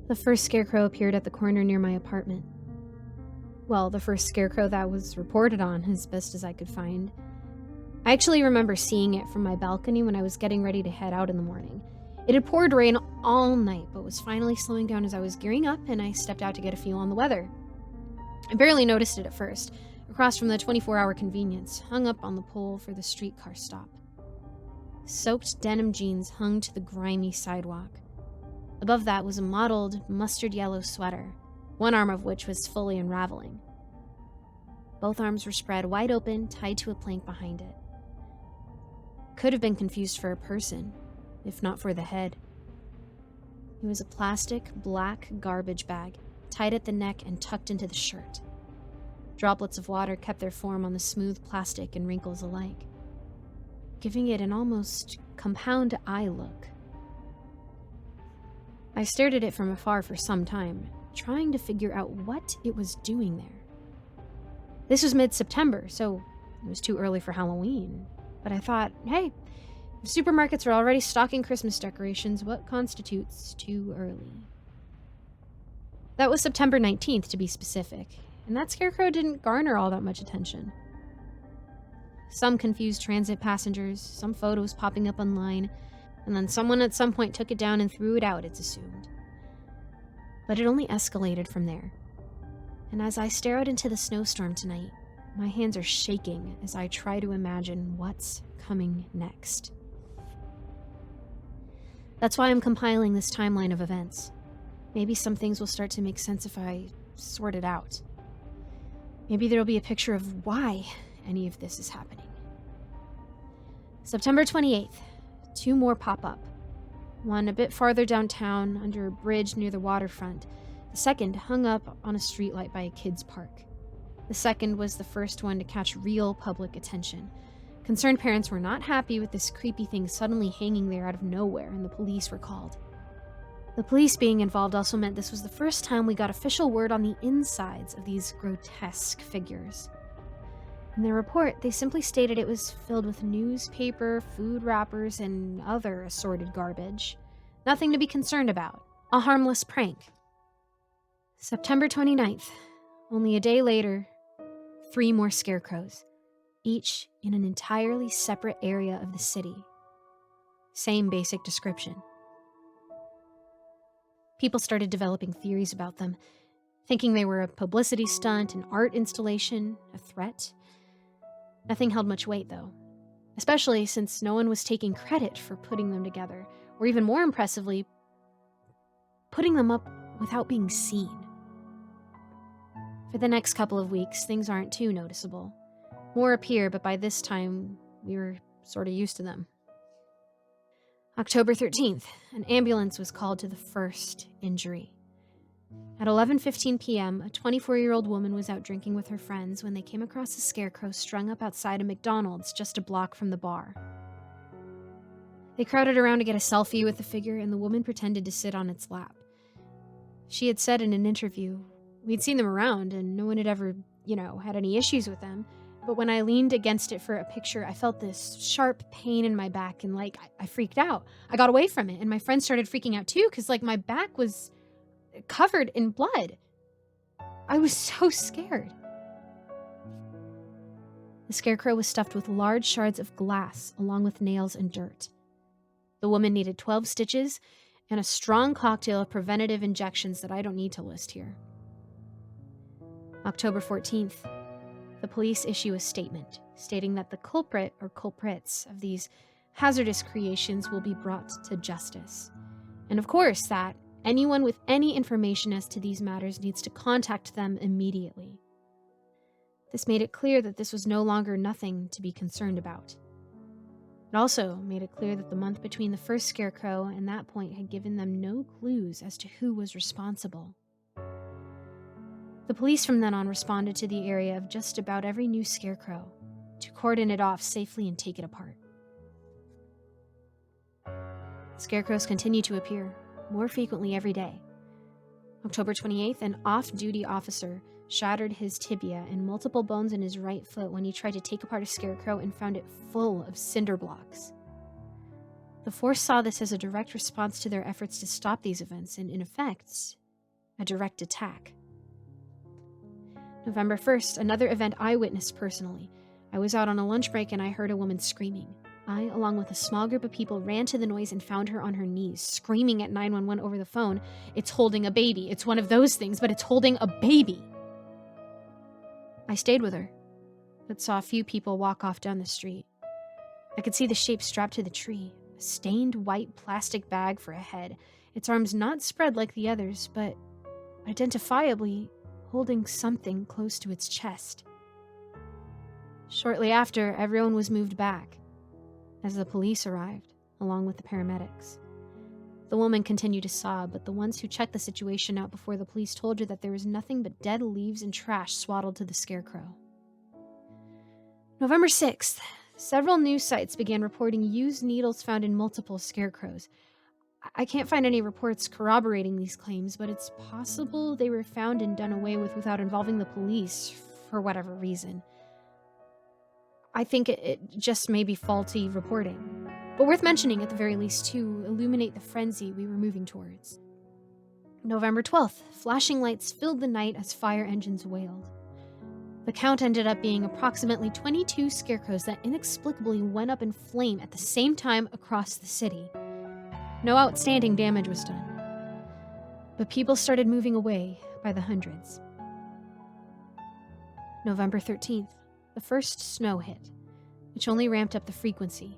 The first scarecrow appeared at the corner near my apartment. Well, the first scarecrow that was reported on, as best as I could find. I actually remember seeing it from my balcony when I was getting ready to head out in the morning. It had poured rain all night, but was finally slowing down as I was gearing up and I stepped out to get a feel on the weather. I barely noticed it at first, across from the 24-hour convenience, hung up on the pole for the streetcar stop. Soaked denim jeans hung to the grimy sidewalk. Above that was a mottled, mustard yellow sweater, one arm of which was fully unraveling. Both arms were spread wide open, tied to a plank behind it. Could have been confused for a person, if not for the head. It was a plastic, black garbage bag, tied at the neck and tucked into the shirt. Droplets of water kept their form on the smooth plastic and wrinkles alike, giving it an almost compound eye look. I stared at it from afar for some time, trying to figure out what it was doing there. This was mid-September, so it was too early for Halloween. But I thought, hey, if supermarkets are already stocking Christmas decorations, what constitutes too early? That was September 19th, to be specific, and that scarecrow didn't garner all that much attention. Some confused transit passengers, some photos popping up online, and then someone at some point took it down and threw it out, it's assumed. But it only escalated from there. And as I stare out into the snowstorm tonight, my hands are shaking as I try to imagine what's coming next. That's why I'm compiling this timeline of events. Maybe some things will start to make sense if I sort it out. Maybe there'll be a picture of why any of this is happening. September 28th. 2 more pop up. One a bit farther downtown, under a bridge near the waterfront. The second hung up on a streetlight by a kid's park. The second was the first one to catch real public attention. Concerned parents were not happy with this creepy thing suddenly hanging there out of nowhere, and the police were called. The police being involved also meant this was the first time we got official word on the insides of these grotesque figures. In their report, they simply stated it was filled with newspaper, food wrappers, and other assorted garbage. Nothing to be concerned about. A harmless prank. September 29th. Only a day later, 3 more scarecrows, each in an entirely separate area of the city. Same basic description. People started developing theories about them, thinking they were a publicity stunt, an art installation, a threat. Nothing held much weight, though, especially since no one was taking credit for putting them together, or even more impressively, putting them up without being seen. For the next couple of weeks, things aren't too noticeable. More appear, but by this time, we were sort of used to them. October 13th, an ambulance was called to the first injury. At 11:15 p.m., a 24-year-old woman was out drinking with her friends when they came across a scarecrow strung up outside a McDonald's just a block from the bar. They crowded around to get a selfie with the figure, and the woman pretended to sit on its lap. She had said in an interview, "We'd seen them around, and no one had ever, had any issues with them. But when I leaned against it for a picture, I felt this sharp pain in my back, and, I freaked out. I got away from it, and my friends started freaking out, too, because, my back was covered in blood. I was so scared." The scarecrow was stuffed with large shards of glass, along with nails and dirt. The woman needed 12 stitches and a strong cocktail of preventative injections that I don't need to list here. October 14th. The police issue a statement stating that the culprit or culprits of these hazardous creations will be brought to justice. And of course that anyone with any information as to these matters needs to contact them immediately. This made it clear that this was no longer nothing to be concerned about. It also made it clear that the month between the first scarecrow and that point had given them no clues as to who was responsible. The police from then on responded to the area of just about every new scarecrow to cordon it off safely and take it apart. Scarecrows continue to appear, more frequently every day. October 28th, an off-duty officer shattered his tibia and multiple bones in his right foot when he tried to take apart a scarecrow and found it full of cinder blocks. The force saw this as a direct response to their efforts to stop these events and, in effect, a direct attack. November 1st, another event I witnessed personally. I was out on a lunch break and I heard a woman screaming. I, along with a small group of people, ran to the noise and found her on her knees, screaming at 911 over the phone. It's holding a baby. It's one of those things, but it's holding a baby. I stayed with her, but saw a few people walk off down the street. I could see the shape strapped to the tree, a stained white plastic bag for a head, its arms not spread like the others, but identifiably holding something close to its chest. Shortly after, everyone was moved back as the police arrived, along with the paramedics. The woman continued to sob, but the ones who checked the situation out before the police told her that there was nothing but dead leaves and trash swaddled to the scarecrow. November 6th, several news sites began reporting used needles found in multiple scarecrows. I can't find any reports corroborating these claims, but it's possible they were found and done away with without involving the police for whatever reason. I think it just may be faulty reporting, but worth mentioning at the very least to illuminate the frenzy we were moving towards. November 12th, flashing lights filled the night as fire engines wailed. The count ended up being approximately 22 scarecrows that inexplicably went up in flame at the same time across the city. No outstanding damage was done, but people started moving away by the hundreds. November 13th, the first snow hit, which only ramped up the frequency.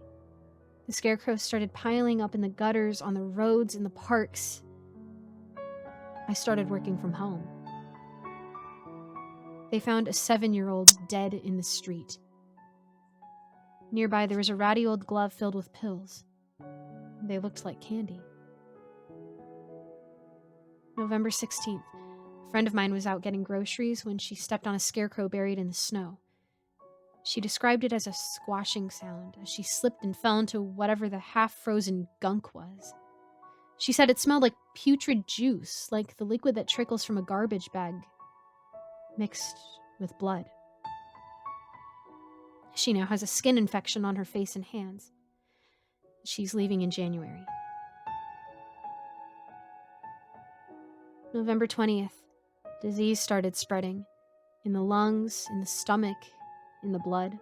The scarecrows started piling up in the gutters, on the roads, in the parks. I started working from home. They found a 7-year-old dead in the street. Nearby, there was a ratty old glove filled with pills. They looked like candy. November 16th, a friend of mine was out getting groceries when she stepped on a scarecrow buried in the snow. She described it as a squashing sound as she slipped and fell into whatever the half-frozen gunk was. She said it smelled like putrid juice, like the liquid that trickles from a garbage bag, mixed with blood. She now has a skin infection on her face and hands. She's leaving in January. November 20th, disease started spreading. In the lungs, in the stomach, in the blood.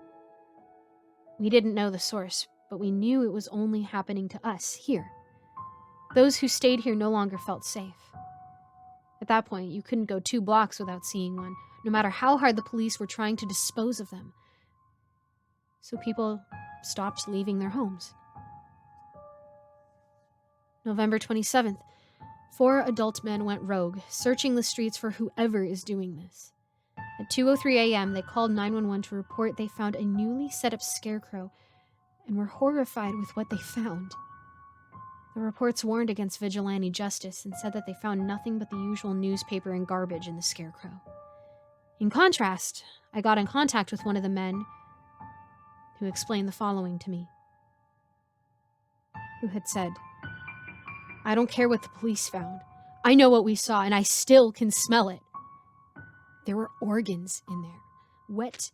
We didn't know the source, but we knew it was only happening to us here. Those who stayed here no longer felt safe. At that point, you couldn't go 2 blocks without seeing one, no matter how hard the police were trying to dispose of them. So people stopped leaving their homes. November 27th, 4 adult men went rogue, searching the streets for whoever is doing this. At 2:03 a.m., they called 911 to report they found a newly set up scarecrow and were horrified with what they found. The reports warned against vigilante justice and said that they found nothing but the usual newspaper and garbage in the scarecrow. In contrast, I got in contact with one of the men who explained the following to me. Who had said, "I don't care what the police found. I know what we saw, and I still can smell it. There were organs in there. Wet,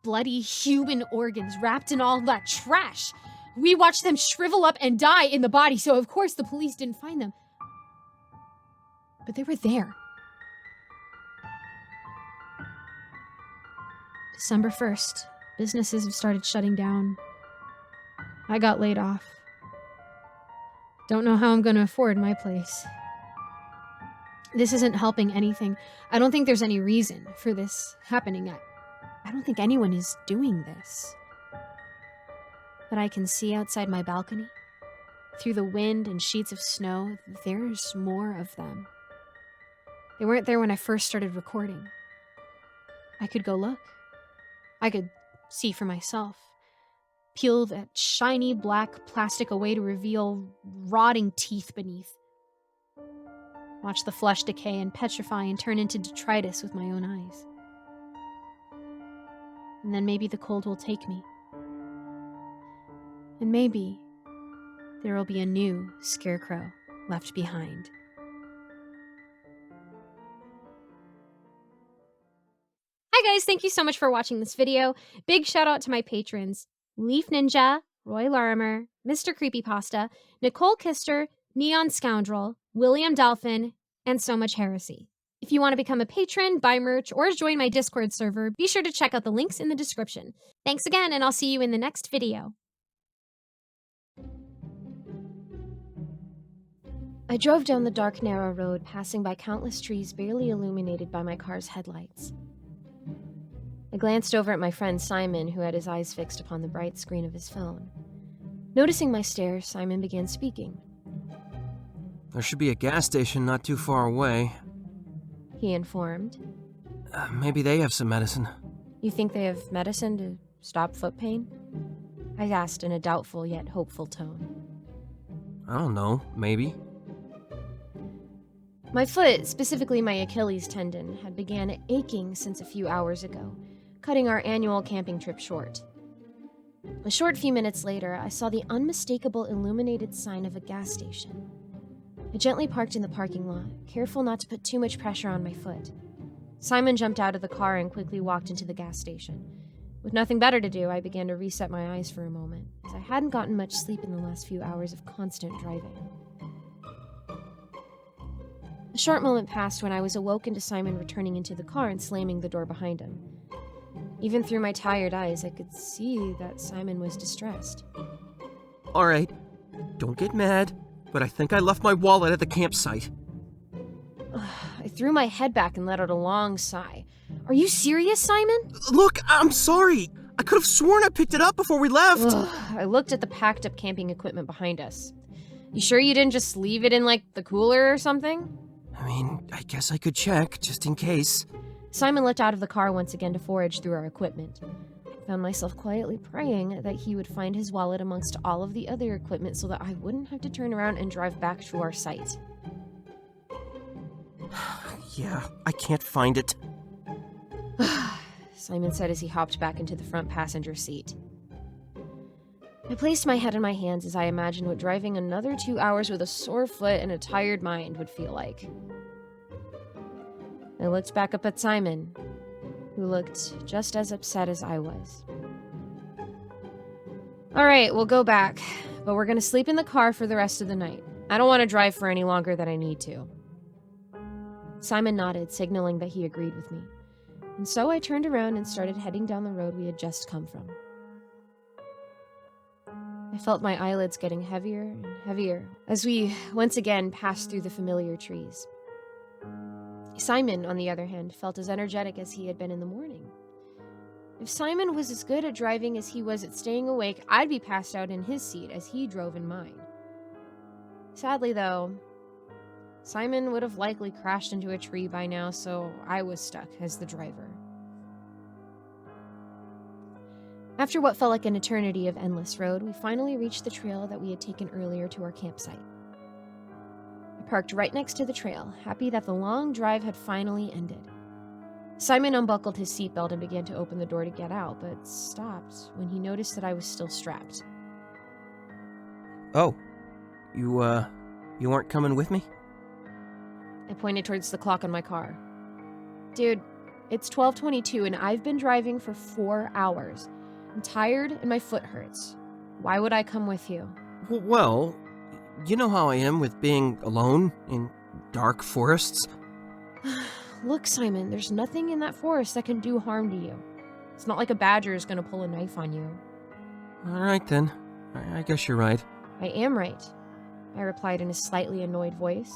bloody human organs wrapped in all that trash. We watched them shrivel up and die in the body, so of course the police didn't find them. But they were there." December 1st, businesses have started shutting down. I got laid off. Don't know how I'm going to afford my place. This isn't helping anything. I don't think there's any reason for this happening. I don't think anyone is doing this. But I can see outside my balcony, through the wind and sheets of snow, there's more of them. They weren't there when I first started recording. I could go look. I could see for myself. Peel that shiny black plastic away to reveal rotting teeth beneath. Watch the flesh decay and petrify and turn into detritus with my own eyes. And then maybe the cold will take me. And maybe there will be a new scarecrow left behind. Hi guys, thank you so much for watching this video. Big shout out to my patrons, Leaf Ninja, Roy Larimer, Mr. Creepypasta, Nicole Kister, Neon Scoundrel, William Dolphin, and so much heresy. If you want to become a patron, buy merch, or join my Discord server, be sure to check out the links in the description. Thanks again, and I'll see you in the next video. I drove down the dark, narrow road, passing by countless trees barely illuminated by my car's headlights. I glanced over at my friend Simon, who had his eyes fixed upon the bright screen of his phone. Noticing my stare, Simon began speaking. There should be a gas station not too far away. He informed. Maybe they have some medicine. You think they have medicine to stop foot pain? I asked in a doubtful yet hopeful tone. I don't know, maybe. My foot, specifically my Achilles tendon, had began aching since a few hours ago, cutting our annual camping trip short. A short few minutes later, I saw the unmistakable illuminated sign of a gas station. I gently parked in the parking lot, careful not to put too much pressure on my foot. Simon jumped out of the car and quickly walked into the gas station. With nothing better to do, I began to reset my eyes for a moment, as I hadn't gotten much sleep in the last few hours of constant driving. A short moment passed when I was awoken to Simon returning into the car and slamming the door behind him. Even through my tired eyes, I could see that Simon was distressed. All right, don't get mad, but I think I left my wallet at the campsite. I threw my head back and let out a long sigh. Are you serious, Simon? Look, I'm sorry. I could have sworn I picked it up before we left. I looked at the packed up camping equipment behind us. You sure you didn't just leave it in, the cooler or something? I mean, I guess I could check, just in case. Simon leapt out of the car once again to forage through our equipment. I found myself quietly praying that he would find his wallet amongst all of the other equipment so that I wouldn't have to turn around and drive back to our site. Yeah, I can't find it. Simon said as he hopped back into the front passenger seat. I placed my head in my hands as I imagined what driving another 2 hours with a sore foot and a tired mind would feel like. I looked back up at Simon, who looked just as upset as I was. All right, we'll go back, but we're going to sleep in the car for the rest of the night. I don't want to drive for any longer than I need to. Simon nodded, signaling that he agreed with me. And so I turned around and started heading down the road we had just come from. I felt my eyelids getting heavier and heavier as we once again passed through the familiar trees. Simon, on the other hand, felt as energetic as he had been in the morning. If Simon was as good at driving as he was at staying awake, I'd be passed out in his seat as he drove in mine. Sadly, though, Simon would have likely crashed into a tree by now, so I was stuck as the driver. After what felt like an eternity of endless road, we finally reached the trail that we had taken earlier to our campsite. I parked right next to the trail, happy that the long drive had finally ended. Simon unbuckled his seatbelt and began to open the door to get out, but stopped when he noticed that I was still strapped. Oh, you weren't coming with me? I pointed towards the clock on my car. Dude, it's 12:22 and I've been driving for 4 hours. I'm tired and my foot hurts. Why would I come with you? Well, you know how I am with being alone in dark forests. Look, Simon, there's nothing in that forest that can do harm to you. It's not like a badger is going to pull a knife on you. All right, then. I guess you're right. I am right, I replied in a slightly annoyed voice.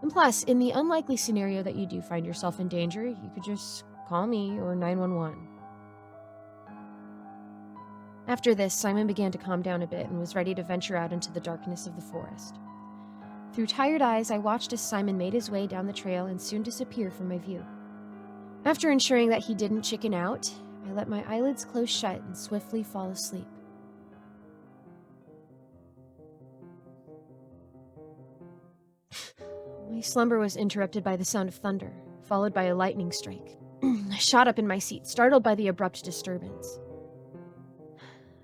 And plus, in the unlikely scenario that you do find yourself in danger, you could just call me or 911. After this, Simon began to calm down a bit and was ready to venture out into the darkness of the forest. Through tired eyes, I watched as Simon made his way down the trail and soon disappear from my view. After ensuring that he didn't chicken out, I let my eyelids close shut and swiftly fall asleep. My slumber was interrupted by the sound of thunder, followed by a lightning strike. I shot up in my seat, startled by the abrupt disturbance.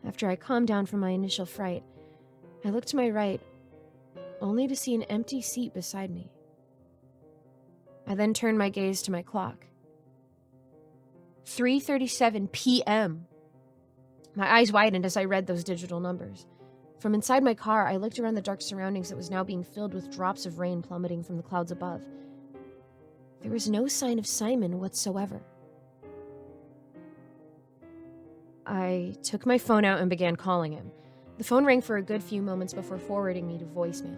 After I calmed down from my initial fright, I looked to my right, only to see an empty seat beside me. I then turned my gaze to my clock. 3:37 p.m. My eyes widened as I read those digital numbers. From inside my car, I looked around the dark surroundings that was now being filled with drops of rain plummeting from the clouds above. There was no sign of Simon whatsoever. I took my phone out and began calling him. The phone rang for a good few moments before forwarding me to voicemail.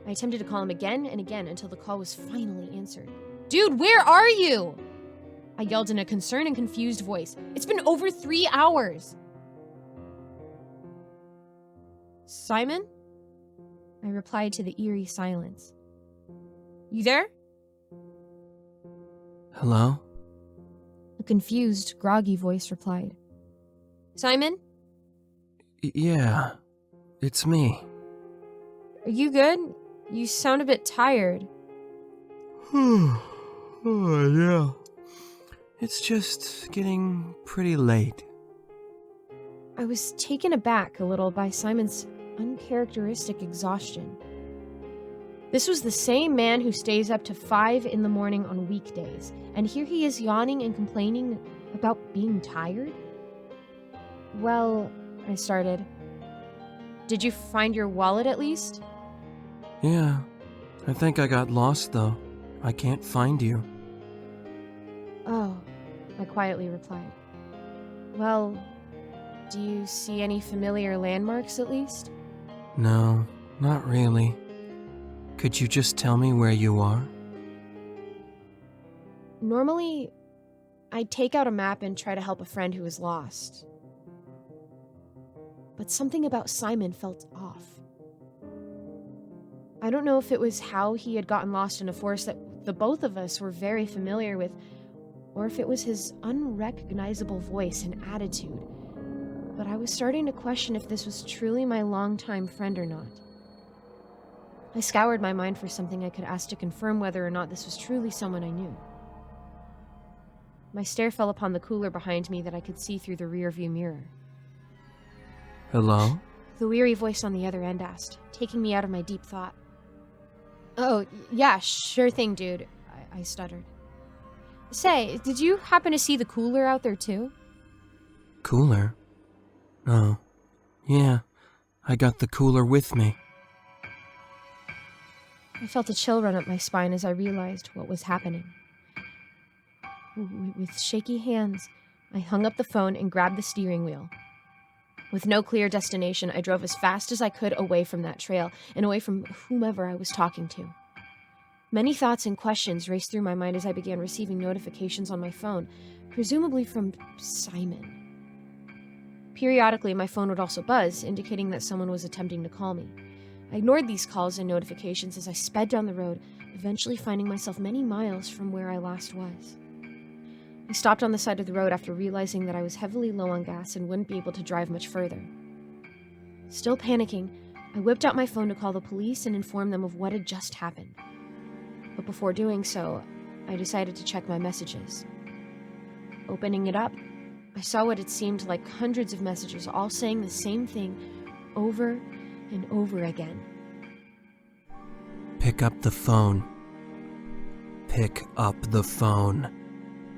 I attempted to call him again and again until the call was finally answered. "Dude, where are you?" I yelled in a concerned and confused voice. "It's been over 3 hours." "Simon?" I replied to the eerie silence. "You there?" Hello? A confused, groggy voice replied. "Simon? Yeah, it's me. Are you good? You sound a bit tired." Oh, yeah. It's just getting pretty late. I was taken aback a little by Simon's uncharacteristic exhaustion. This was the same man who stays up to 5 in the morning on weekdays, and here he is yawning and complaining about being tired? "Well," I started. "Did you find your wallet at least?" Yeah, I think I got lost though. I can't find you. "Oh," I quietly replied. "Well, do you see any familiar landmarks at least?" No, not really. Could you just tell me where you are? Normally, I'd take out a map and try to help a friend who was lost. But something about Simon felt off. I don't know if it was how he had gotten lost in a forest that the both of us were very familiar with, or if it was his unrecognizable voice and attitude, but I was starting to question if this was truly my longtime friend or not. I scoured my mind for something I could ask to confirm whether or not this was truly someone I knew. My stare fell upon the cooler behind me that I could see through the rearview mirror. Hello? The weary voice on the other end asked, taking me out of my deep thought. "Oh, yeah, sure thing, dude," I stuttered. "Say, did you happen to see the cooler out there too?" Cooler? Oh, yeah, I got the cooler with me. I felt a chill run up my spine as I realized what was happening. With shaky hands, I hung up the phone and grabbed the steering wheel. With no clear destination, I drove as fast as I could away from that trail and away from whomever I was talking to. Many thoughts and questions raced through my mind as I began receiving notifications on my phone, presumably from Simon. Periodically, my phone would also buzz, indicating that someone was attempting to call me. I ignored these calls and notifications as I sped down the road, eventually finding myself many miles from where I last was. I stopped on the side of the road after realizing that I was heavily low on gas and wouldn't be able to drive much further. Still panicking, I whipped out my phone to call the police and inform them of what had just happened. But before doing so, I decided to check my messages. Opening it up, I saw what it seemed like hundreds of messages all saying the same thing over and over again. Pick up the phone. Pick up the phone.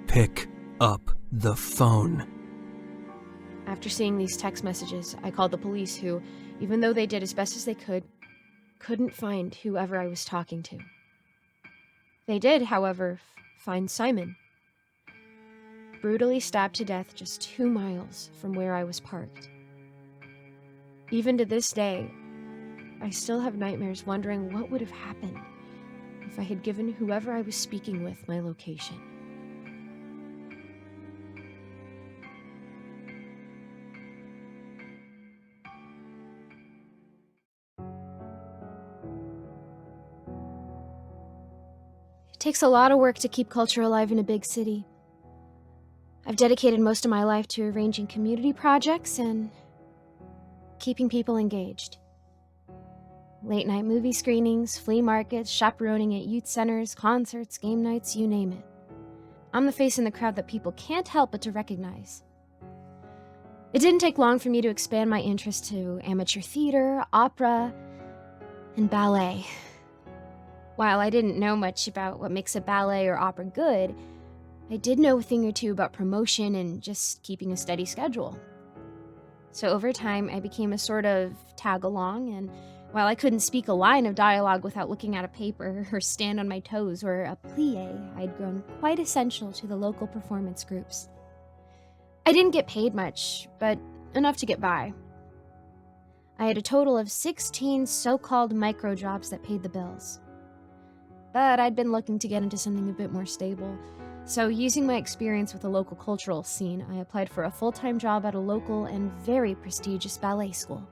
Pick up the phone. After seeing these text messages, I called the police who, even though they did as best as they could, couldn't find whoever I was talking to. They did, however, find Simon, brutally stabbed to death just 2 miles from where I was parked. Even to this day, I still have nightmares wondering what would have happened if I had given whoever I was speaking with my location. It takes a lot of work to keep culture alive in a big city. I've dedicated most of my life to arranging community projects and keeping people engaged. Late-night movie screenings, flea markets, chaperoning at youth centers, concerts, game nights, you name it. I'm the face in the crowd that people can't help but to recognize. It didn't take long for me to expand my interest to amateur theater, opera, and ballet. While I didn't know much about what makes a ballet or opera good, I did know a thing or two about promotion and just keeping a steady schedule. So over time, I became a sort of tag-along, and while I couldn't speak a line of dialogue without looking at a paper or stand on my toes or a plie, I'd grown quite essential to the local performance groups. I didn't get paid much, but enough to get by. I had a total of 16 so-called micro jobs that paid the bills. But I'd been looking to get into something a bit more stable. So using my experience with the local cultural scene, I applied for a full-time job at a local and very prestigious ballet school.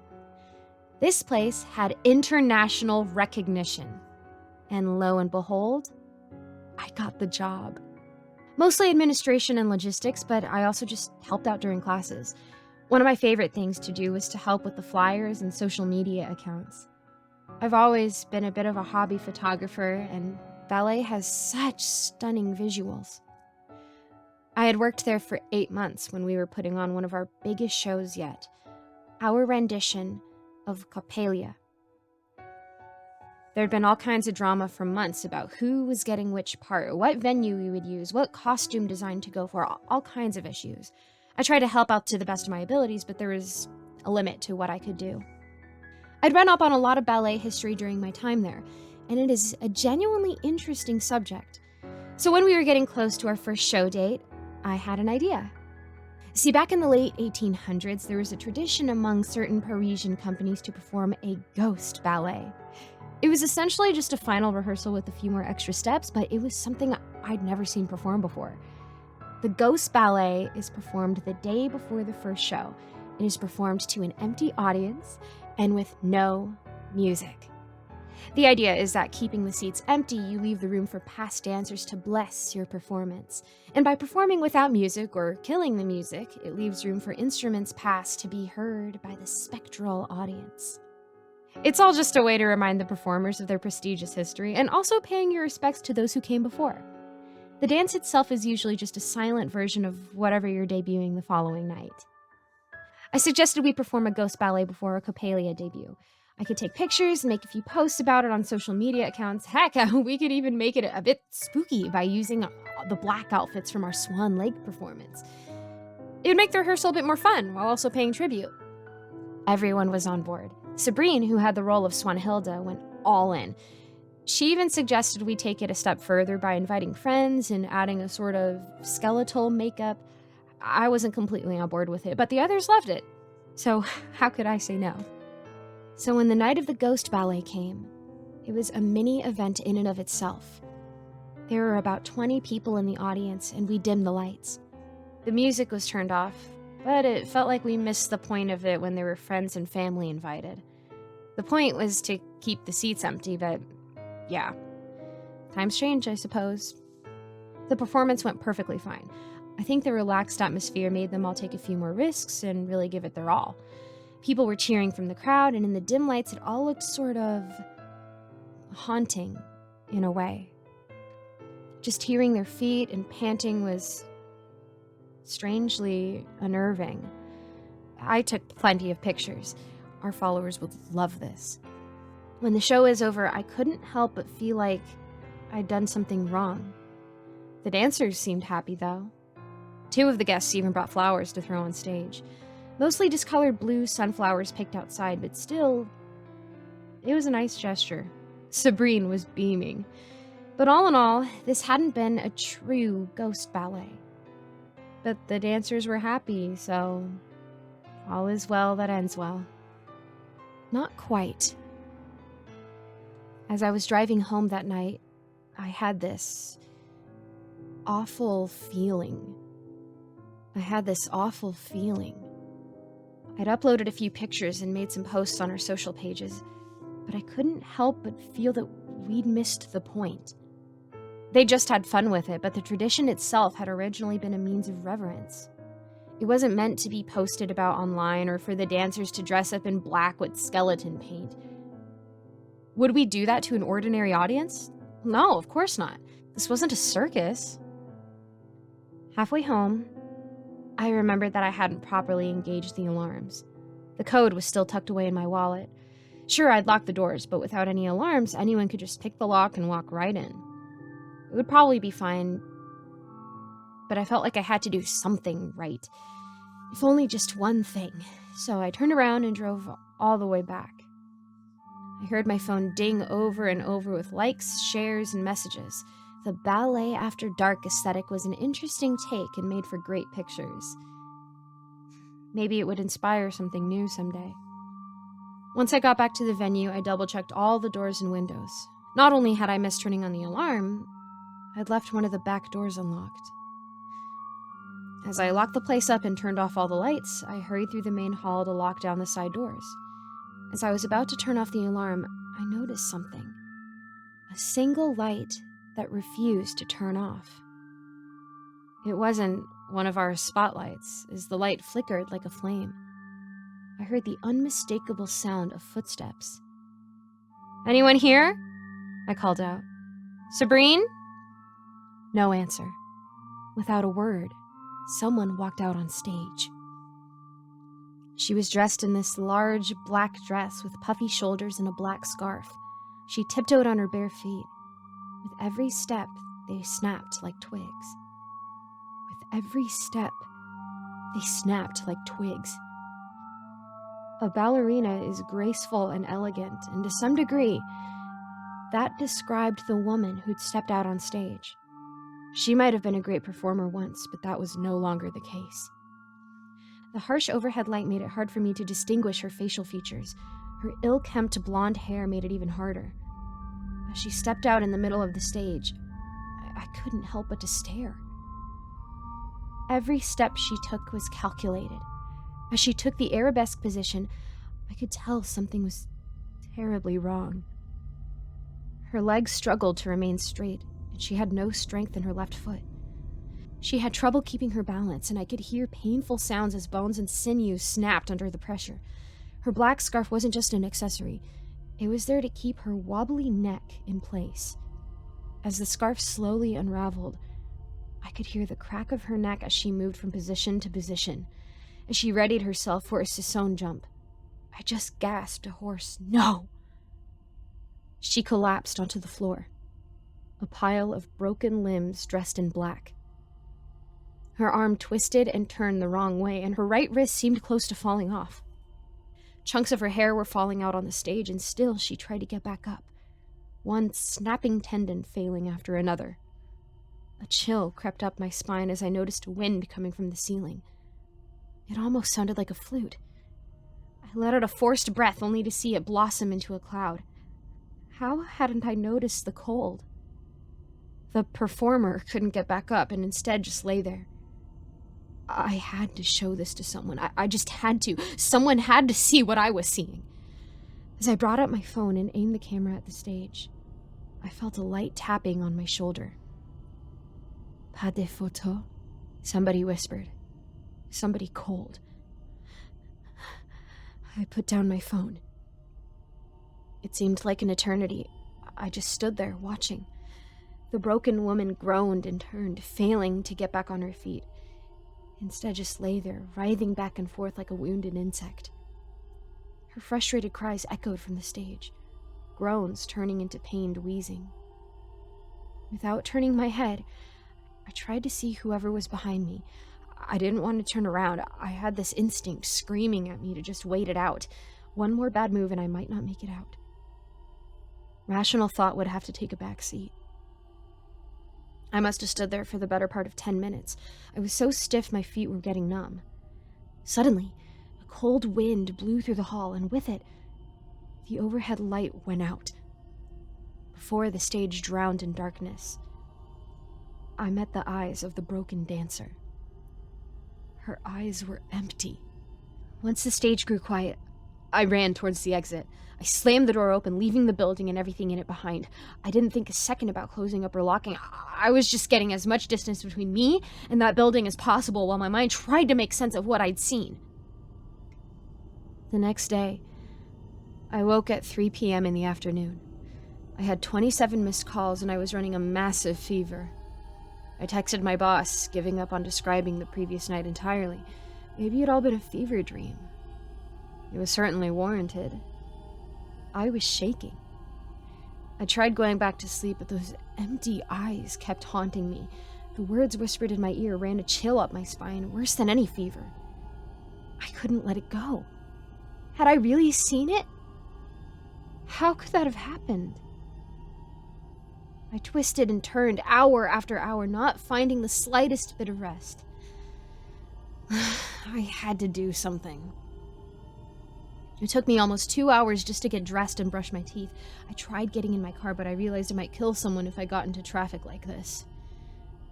This place had international recognition. And lo and behold, I got the job. Mostly administration and logistics, but I also just helped out during classes. One of my favorite things to do was to help with the flyers and social media accounts. I've always been a bit of a hobby photographer, and ballet has such stunning visuals. I had worked there for 8 months when we were putting on one of our biggest shows yet, our rendition of Coppelia. There'd been all kinds of drama for months about who was getting which part, what venue we would use, what costume design to go for, all kinds of issues. I tried to help out to the best of my abilities, but there was a limit to what I could do. I'd run up on a lot of ballet history during my time there, and it is a genuinely interesting subject. So when we were getting close to our first show date, I had an idea. See, back in the late 1800s, there was a tradition among certain Parisian companies to perform a ghost ballet. It was essentially just a final rehearsal with a few more extra steps, but it was something I'd never seen performed before. The ghost ballet is performed the day before the first show. It is performed to an empty audience and with no music. The idea is that keeping the seats empty, you leave the room for past dancers to bless your performance. And by performing without music or killing the music, it leaves room for instruments past to be heard by the spectral audience. It's all just a way to remind the performers of their prestigious history and also paying your respects to those who came before. The dance itself is usually just a silent version of whatever you're debuting the following night. I suggested we perform a ghost ballet before a Coppelia debut. I could take pictures and make a few posts about it on social media accounts. Heck, we could even make it a bit spooky by using the black outfits from our Swan Lake performance. It would make the rehearsal a bit more fun while also paying tribute. Everyone was on board. Sabrine, who had the role of Swanhilda, went all in. She even suggested we take it a step further by inviting friends and adding a sort of skeletal makeup. I wasn't completely on board with it, but the others loved it. So how could I say no? So when the night of the ghost ballet came, it was a mini event in and of itself. There were about 20 people in the audience, and we dimmed the lights. The music was turned off, but it felt like we missed the point of it when there were friends and family invited. The point was to keep the seats empty, but yeah. Times change, I suppose. The performance went perfectly fine. I think the relaxed atmosphere made them all take a few more risks and really give it their all. People were cheering from the crowd, and in the dim lights, it all looked sort of haunting in a way. Just hearing their feet and panting was strangely unnerving. I took plenty of pictures. Our followers would love this. When the show was over, I couldn't help but feel like I'd done something wrong. The dancers seemed happy, though. 2 of the guests even brought flowers to throw on stage. Mostly discolored blue sunflowers picked outside, but still, it was a nice gesture. Sabrine was beaming. But all in all, this hadn't been a true ghost ballet. But the dancers were happy, so all is well that ends well. Not quite. As I was driving home that night, I had this awful feeling. I'd uploaded a few pictures and made some posts on our social pages, but I couldn't help but feel that we'd missed the point. They just had fun with it, but the tradition itself had originally been a means of reverence. It wasn't meant to be posted about online or for the dancers to dress up in black with skeleton paint. Would we do that to an ordinary audience? No, of course not. This wasn't a circus. Halfway home, I remembered that I hadn't properly engaged the alarms. The code was still tucked away in my wallet. Sure, I'd locked the doors, but without any alarms, anyone could just pick the lock and walk right in. It would probably be fine, but I felt like I had to do something right. If only just one thing, So I turned around and drove all the way back. I heard my phone ding over and over with likes, shares, and messages. The ballet after dark aesthetic was an interesting take and made for great pictures. Maybe it would inspire something new someday. Once I got back to the venue, I double-checked all the doors and windows. Not only had I missed turning on the alarm, I'd left one of the back doors unlocked. As I locked the place up and turned off all the lights, I hurried through the main hall to lock down the side doors. As I was about to turn off the alarm, I noticed something. A single light that refused to turn off. It wasn't one of our spotlights, as the light flickered like a flame. I heard the unmistakable sound of footsteps. "Anyone here?" I called out. "Sabrine?" No answer. Without a word, someone walked out on stage. She was dressed in this large black dress with puffy shoulders and a black scarf. She tiptoed on her bare feet. With every step, they snapped like twigs. With every step, they snapped like twigs. A ballerina is graceful and elegant, and to some degree, that described the woman who'd stepped out on stage. She might have been a great performer once, but that was no longer the case. The harsh overhead light made it hard for me to distinguish her facial features. Her ill-kempt blonde hair made it even harder. As she stepped out in the middle of the stage, I couldn't help but to stare. Every step she took was calculated. As she took the arabesque position, I could tell something was terribly wrong. Her legs struggled to remain straight, and she had no strength in her left foot. She had trouble keeping her balance, and I could hear painful sounds as bones and sinews snapped under the pressure. Her black scarf wasn't just an accessory. It was there to keep her wobbly neck in place. As the scarf slowly unraveled, I could hear the crack of her neck as she moved from position to position, as she readied herself for a Sisson jump. I just gasped a hoarse, "No!" She collapsed onto the floor, a pile of broken limbs dressed in black. Her arm twisted and turned the wrong way, and her right wrist seemed close to falling off. Chunks of her hair were falling out on the stage, and still she tried to get back up, one snapping tendon failing after another. A chill crept up my spine as I noticed wind coming from the ceiling. It almost sounded like a flute. I let out a forced breath only to see it blossom into a cloud. How hadn't I noticed the cold? The performer couldn't get back up and instead just lay there. I had to show this to someone. I just had to. Someone had to see what I was seeing. As I brought up my phone and aimed the camera at the stage, I felt a light tapping on my shoulder. "Pas de photo?" somebody whispered. Somebody cold. I put down my phone. It seemed like an eternity. I just stood there, watching. The broken woman groaned and turned, failing to get back on her feet. Instead, just lay there, writhing back and forth like a wounded insect. Her frustrated cries echoed from the stage, groans turning into pained wheezing. Without turning my head, I tried to see whoever was behind me. I didn't want to turn around. I had this instinct screaming at me to just wait it out. One more bad move and I might not make it out. Rational thought would have to take a back seat. I must have stood there for the better part of 10 minutes. I was so stiff my feet were getting numb. Suddenly, a cold wind blew through the hall, and with it, the overhead light went out. Before the stage drowned in darkness, I met the eyes of the broken dancer. Her eyes were empty. Once the stage grew quiet, I ran towards the exit. I slammed the door open, leaving the building and everything in it behind. I didn't think a second about closing up or locking. I was just getting as much distance between me and that building as possible while my mind tried to make sense of what I'd seen. The next day, I woke at 3 p.m. in the afternoon. I had 27 missed calls and I was running a massive fever. I texted my boss, giving up on describing the previous night entirely. Maybe it'd all been a fever dream. It was certainly warranted. I was shaking. I tried going back to sleep, but those empty eyes kept haunting me. The words whispered in my ear ran a chill up my spine, worse than any fever. I couldn't let it go. Had I really seen it? How could that have happened? I twisted and turned hour after hour, not finding the slightest bit of rest. I had to do something. It took me almost 2 hours just to get dressed and brush my teeth. I tried getting in my car, but I realized I might kill someone if I got into traffic like this.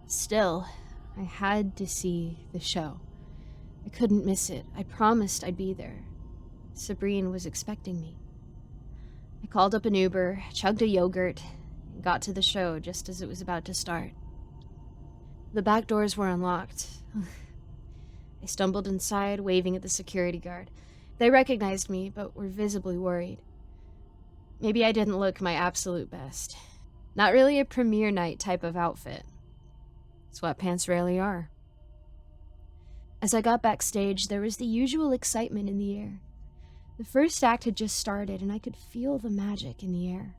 Still, I had to see the show. I couldn't miss it. I promised I'd be there. Sabrine was expecting me. I called up an Uber, chugged a yogurt, and got to the show just as it was about to start. The back doors were unlocked. I stumbled inside, waving at the security guard. They recognized me, but were visibly worried. Maybe I didn't look my absolute best. Not really a premiere night type of outfit. Sweatpants rarely are. As I got backstage, there was the usual excitement in the air. The first act had just started, and I could feel the magic in the air.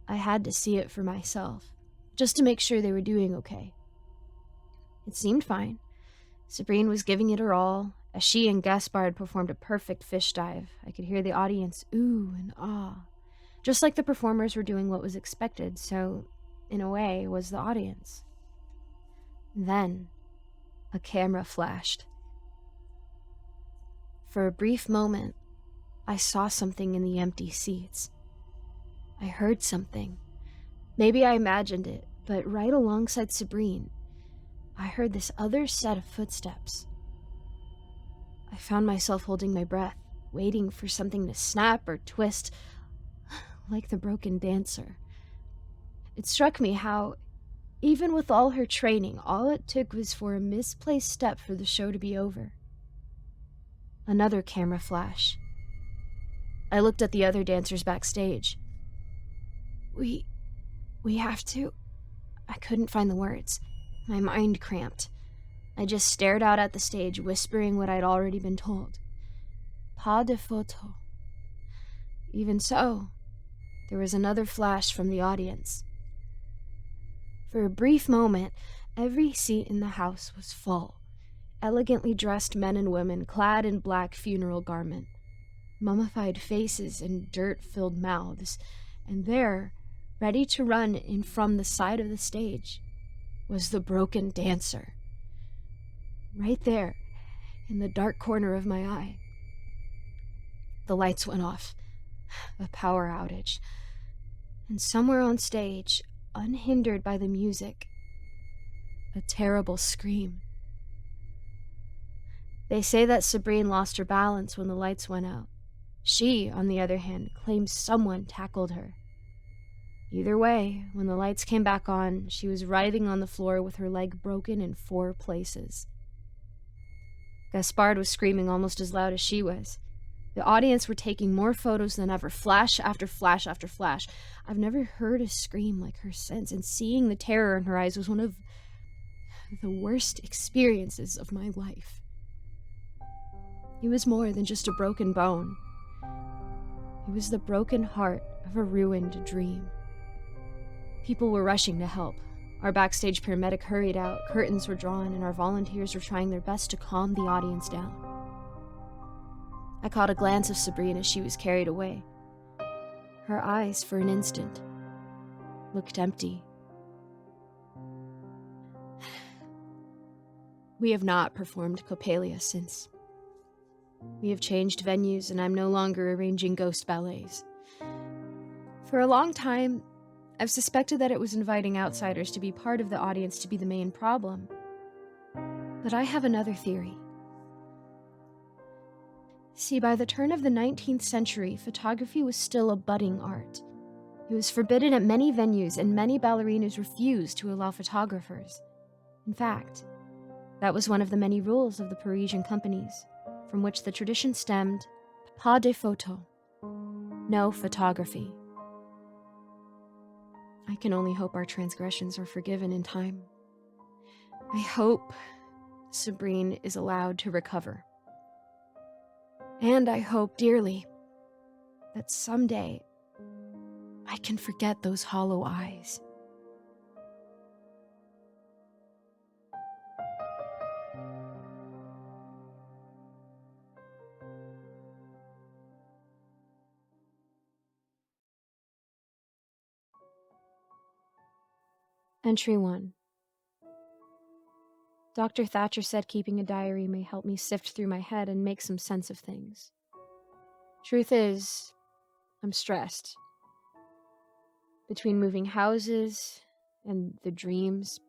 I had to see it for myself, just to make sure they were doing okay. It seemed fine. Sabrine was giving it her all. As she and Gaspard performed a perfect fish dive, I could hear the audience ooh and ah. Just like the performers were doing what was expected, so, in a way, was the audience. Then, a camera flashed. For a brief moment, I saw something in the empty seats. I heard something. Maybe I imagined it, but right alongside Sabrine, I heard this other set of footsteps. I found myself holding my breath, waiting for something to snap or twist, like the broken dancer. It struck me how, even with all her training, all it took was for a misplaced step for the show to be over. Another camera flash. I looked at the other dancers backstage. We have to... I couldn't find the words. My mind cramped. I just stared out at the stage, whispering what I'd already been told. Pas de photo. Even so, there was another flash from the audience. For a brief moment, every seat in the house was full. Elegantly dressed men and women clad in black funeral garment. Mummified faces and dirt-filled mouths. And there, ready to run in from the side of the stage, was the broken dancer. Right there, in the dark corner of my eye. The lights went off. A power outage. And somewhere on stage, unhindered by the music, a terrible scream. They say that Sabrine lost her balance when the lights went out. She, on the other hand, claims someone tackled her. Either way, when the lights came back on, she was writhing on the floor with her leg broken in 4 places. Gaspard was screaming almost as loud as she was. The audience were taking more photos than ever, flash after flash after flash. I've never heard a scream like her since, and seeing the terror in her eyes was one of the worst experiences of my life. It was more than just a broken bone. It was the broken heart of a ruined dream. People were rushing to help. Our backstage paramedic hurried out, curtains were drawn, and our volunteers were trying their best to calm the audience down. I caught a glance of Sabrine as she was carried away. Her eyes, for an instant, looked empty. We have not performed Coppelia since. We have changed venues, and I'm no longer arranging ghost ballets. For a long time, I've suspected that it was inviting outsiders to be part of the audience to be the main problem. But I have another theory. See, by the turn of the 19th century, photography was still a budding art. It was forbidden at many venues, and many ballerinas refused to allow photographers. In fact, that was one of the many rules of the Parisian companies, from which the tradition stemmed: pas de photo, no photography. I can only hope our transgressions are forgiven in time. I hope Sabrine is allowed to recover. And I hope dearly that someday I can forget those hollow eyes. Entry 1. Dr. Thatcher said keeping a diary may help me sift through my head and make some sense of things. Truth is, I'm stressed. Between moving houses and the dreams,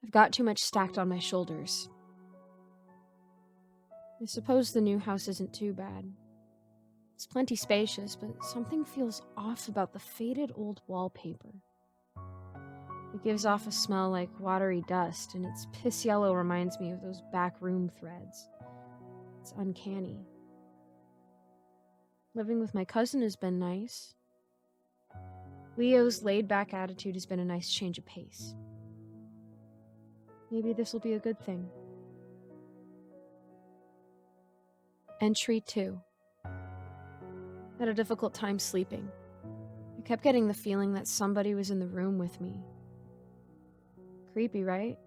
I've got too much stacked on my shoulders. I suppose the new house isn't too bad. It's plenty spacious, but something feels off about the faded old wallpaper. It gives off a smell like watery dust, and its piss yellow reminds me of those back room threads. It's uncanny. Living with my cousin has been nice. Leo's laid-back attitude has been a nice change of pace. Maybe this will be a good thing. Entry 2. I had a difficult time sleeping. I kept getting the feeling that somebody was in the room with me. Creepy, right?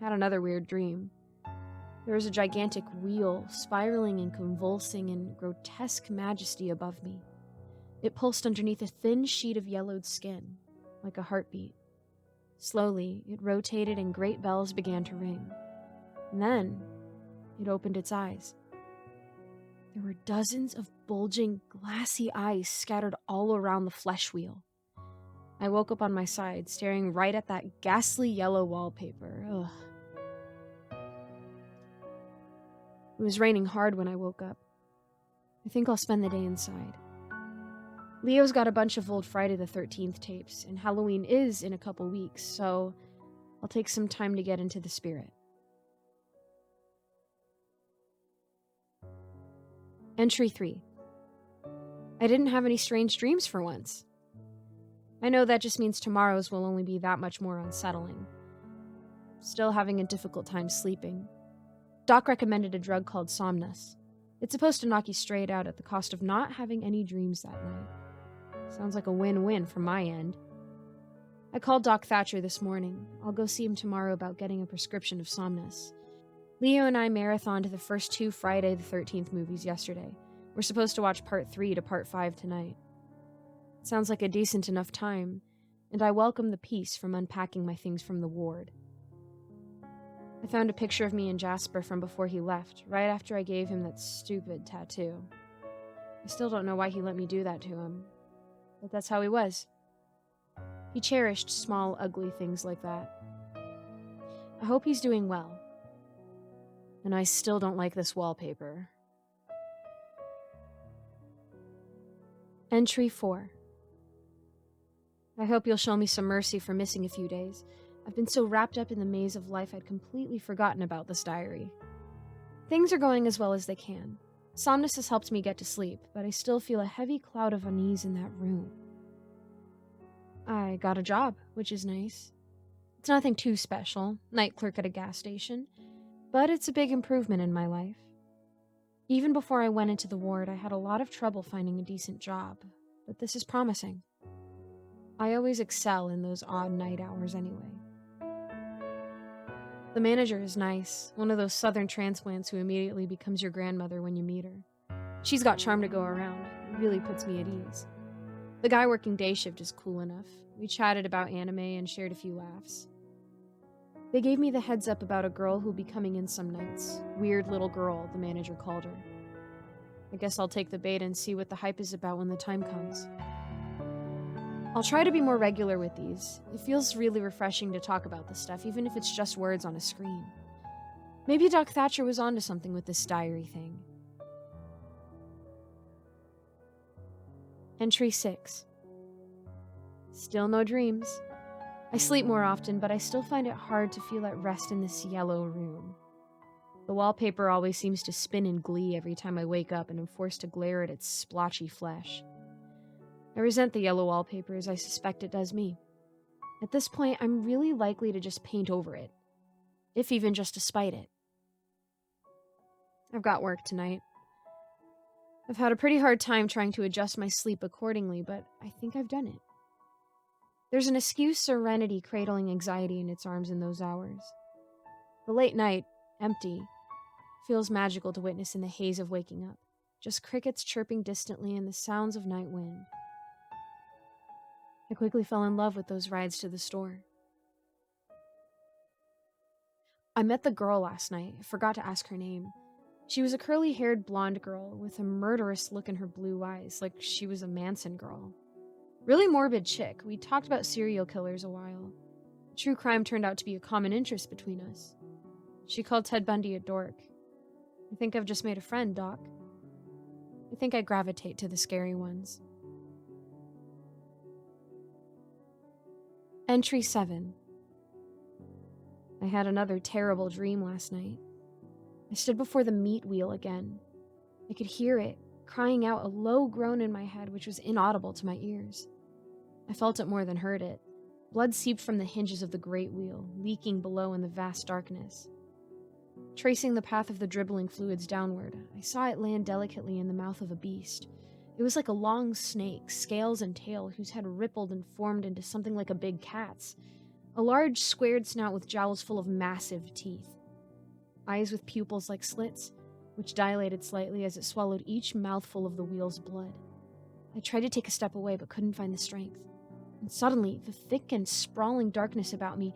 Had another weird dream. There was a gigantic wheel spiraling and convulsing in grotesque majesty above me. It pulsed underneath a thin sheet of yellowed skin, like a heartbeat. Slowly, it rotated and great bells began to ring. And then, it opened its eyes. There were dozens of bulging, glassy eyes scattered all around the flesh wheel. I woke up on my side, staring right at that ghastly yellow wallpaper. Ugh. It was raining hard when I woke up. I think I'll spend the day inside. Leo's got a bunch of old Friday the 13th tapes, and Halloween is in a couple weeks, so I'll take some time to get into the spirit. Entry 3. I didn't have any strange dreams for once. I know that just means tomorrow's will only be that much more unsettling. Still having a difficult time sleeping. Doc recommended a drug called Somnus. It's supposed to knock you straight out at the cost of not having any dreams that night. Sounds like a win-win from my end. I called Doc Thatcher this morning. I'll go see him tomorrow about getting a prescription of Somnus. Leo and I marathoned the first 2 Friday the 13th movies yesterday. We're supposed to watch part 3 to part 5 tonight. It sounds like a decent enough time, and I welcome the peace from unpacking my things from the ward. I found a picture of me and Jasper from before he left, right after I gave him that stupid tattoo. I still don't know why he let me do that to him, but that's how he was. He cherished small, ugly things like that. I hope he's doing well. And I still don't like this wallpaper. Entry 4. I hope you'll show me some mercy for missing a few days. I've been so wrapped up in the maze of life I'd completely forgotten about this diary. Things are going as well as they can. Somnus has helped me get to sleep, but I still feel a heavy cloud of unease in that room. I got a job, which is nice. It's nothing too special, night clerk at a gas station, but it's a big improvement in my life. Even before I went into the ward, I had a lot of trouble finding a decent job, but this is promising. I always excel in those odd night hours anyway. The manager is nice, one of those southern transplants who immediately becomes your grandmother when you meet her. She's got charm to go around. It really puts me at ease. The guy working day shift is cool enough. We chatted about anime and shared a few laughs. They gave me the heads up about a girl who'll be coming in some nights. Weird little girl, the manager called her. I guess I'll take the bait and see what the hype is about when the time comes. I'll try to be more regular with these. It feels really refreshing to talk about this stuff, even if it's just words on a screen. Maybe Doc Thatcher was onto something with this diary thing. Entry 6. Still no dreams. I sleep more often, but I still find it hard to feel at rest in this yellow room. The wallpaper always seems to spin in glee every time I wake up and am forced to glare at its splotchy flesh. I resent the yellow wallpaper as I suspect it does me. At this point, I'm really likely to just paint over it, if even just to spite it. I've got work tonight. I've had a pretty hard time trying to adjust my sleep accordingly, but I think I've done it. There's an askew serenity cradling anxiety in its arms in those hours. The late night, empty, feels magical to witness in the haze of waking up. Just crickets chirping distantly and the sounds of night wind. I quickly fell in love with those rides to the store. I met the girl last night. I forgot to ask her name. She was a curly-haired blonde girl with a murderous look in her blue eyes, like she was a Manson girl. Really morbid chick. We talked about serial killers a while. True crime turned out to be a common interest between us. She called Ted Bundy a dork. I think I've just made a friend, Doc. I think I gravitate to the scary ones. Entry 7. I had another terrible dream last night. I stood before the meat wheel again. I could hear it, crying out a low groan in my head which was inaudible to my ears. I felt it more than heard it. Blood seeped from the hinges of the great wheel, leaking below in the vast darkness. Tracing the path of the dribbling fluids downward, I saw it land delicately in the mouth of a beast. It was like a long snake, scales and tail, whose head rippled and formed into something like a big cat's. A large, squared snout with jowls full of massive teeth. Eyes with pupils like slits, which dilated slightly as it swallowed each mouthful of the wheel's blood. I tried to take a step away, but couldn't find the strength. And suddenly, the thick and sprawling darkness about me,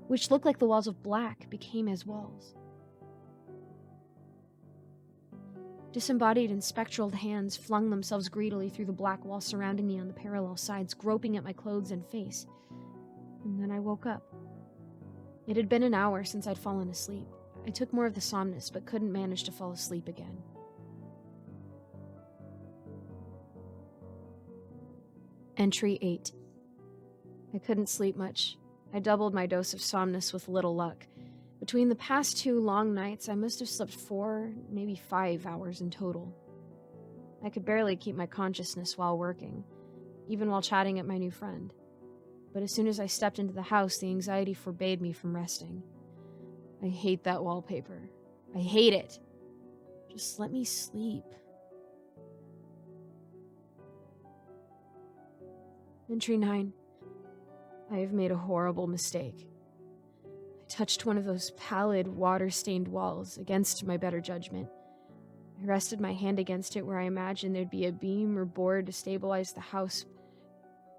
which looked like the walls of black, became as walls. Disembodied and spectral hands flung themselves greedily through the black wall surrounding me on the parallel sides, groping at my clothes and face. And then I woke up. It had been an hour since I'd fallen asleep. I took more of the somnus, but couldn't manage to fall asleep again. Entry 8. I couldn't sleep much. I doubled my dose of somnus with little luck. Between the past 2 long nights, I must have slept 4, maybe 5 hours in total. I could barely keep my consciousness while working, even while chatting at my new friend. But as soon as I stepped into the house, the anxiety forbade me from resting. I hate that wallpaper. I hate it. Just let me sleep. Entry 9. I have made a horrible mistake. I touched one of those pallid, water-stained walls against my better judgment. I rested my hand against it where I imagined there'd be a beam or board to stabilize the house.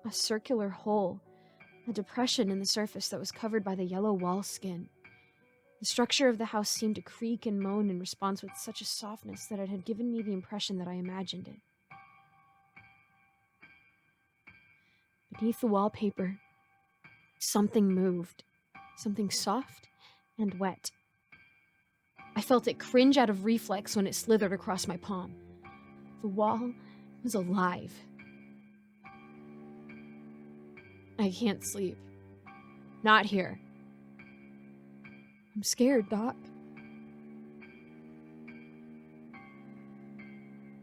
A circular hole, a depression in the surface that was covered by the yellow wall skin. The structure of the house seemed to creak and moan in response with such a softness that it had given me the impression that I imagined it. Beneath the wallpaper, something moved. Something soft and wet. I felt it cringe out of reflex when it slithered across my palm. The wall was alive. I can't sleep. Not here. I'm scared, Doc.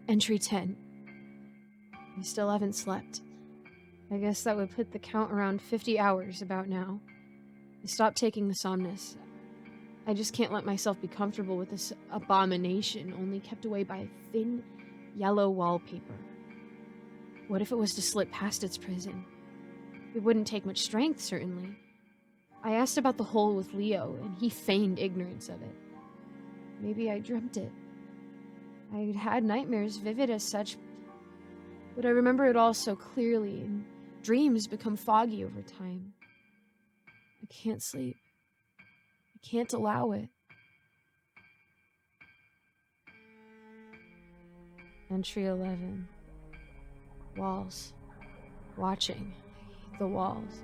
Entry 10. I still haven't slept. I guess that would put the count around 50 hours about now. I stopped taking the somnus. I just can't let myself be comfortable with this abomination only kept away by thin, yellow wallpaper. What if it was to slip past its prison? It wouldn't take much strength, certainly. I asked about the hole with Leo, and he feigned ignorance of it. Maybe I dreamt it. I'd had nightmares vivid as such, but I remember it all so clearly, and dreams become foggy over time. I can't sleep. I can't allow it. Entry 11. Walls. Watching. I hate the walls.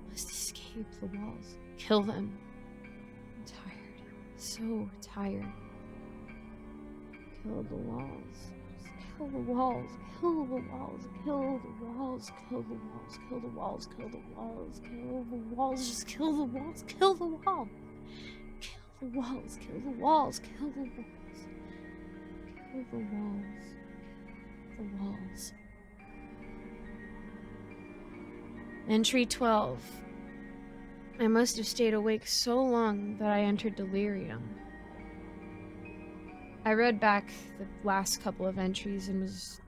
Must escape the walls. Kill them. I'm tired. So tired. Kill the walls. Just kill the walls. Kill the walls. Kill the walls. Kill the walls. Kill the walls. Kill the walls. Kill the walls. Just kill the walls. Kill the wall. Kill the walls. Kill the walls. Kill the walls. Kill the walls. The walls. Entry 12. I must have stayed awake so long that I entered delirium. I read back the last couple of entries and was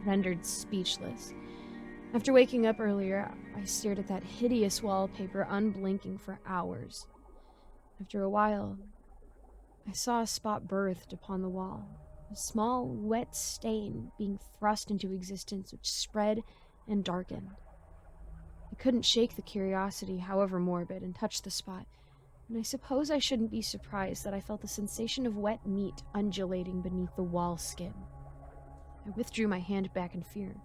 rendered speechless. After waking up earlier, I stared at that hideous wallpaper unblinking for hours. After a while, I saw a spot birthed upon the wall. A small, wet stain being thrust into existence which spread and darkened. I couldn't shake the curiosity, however morbid, and touched the spot, and I suppose I shouldn't be surprised that I felt the sensation of wet meat undulating beneath the wall skin. I withdrew my hand back in fear.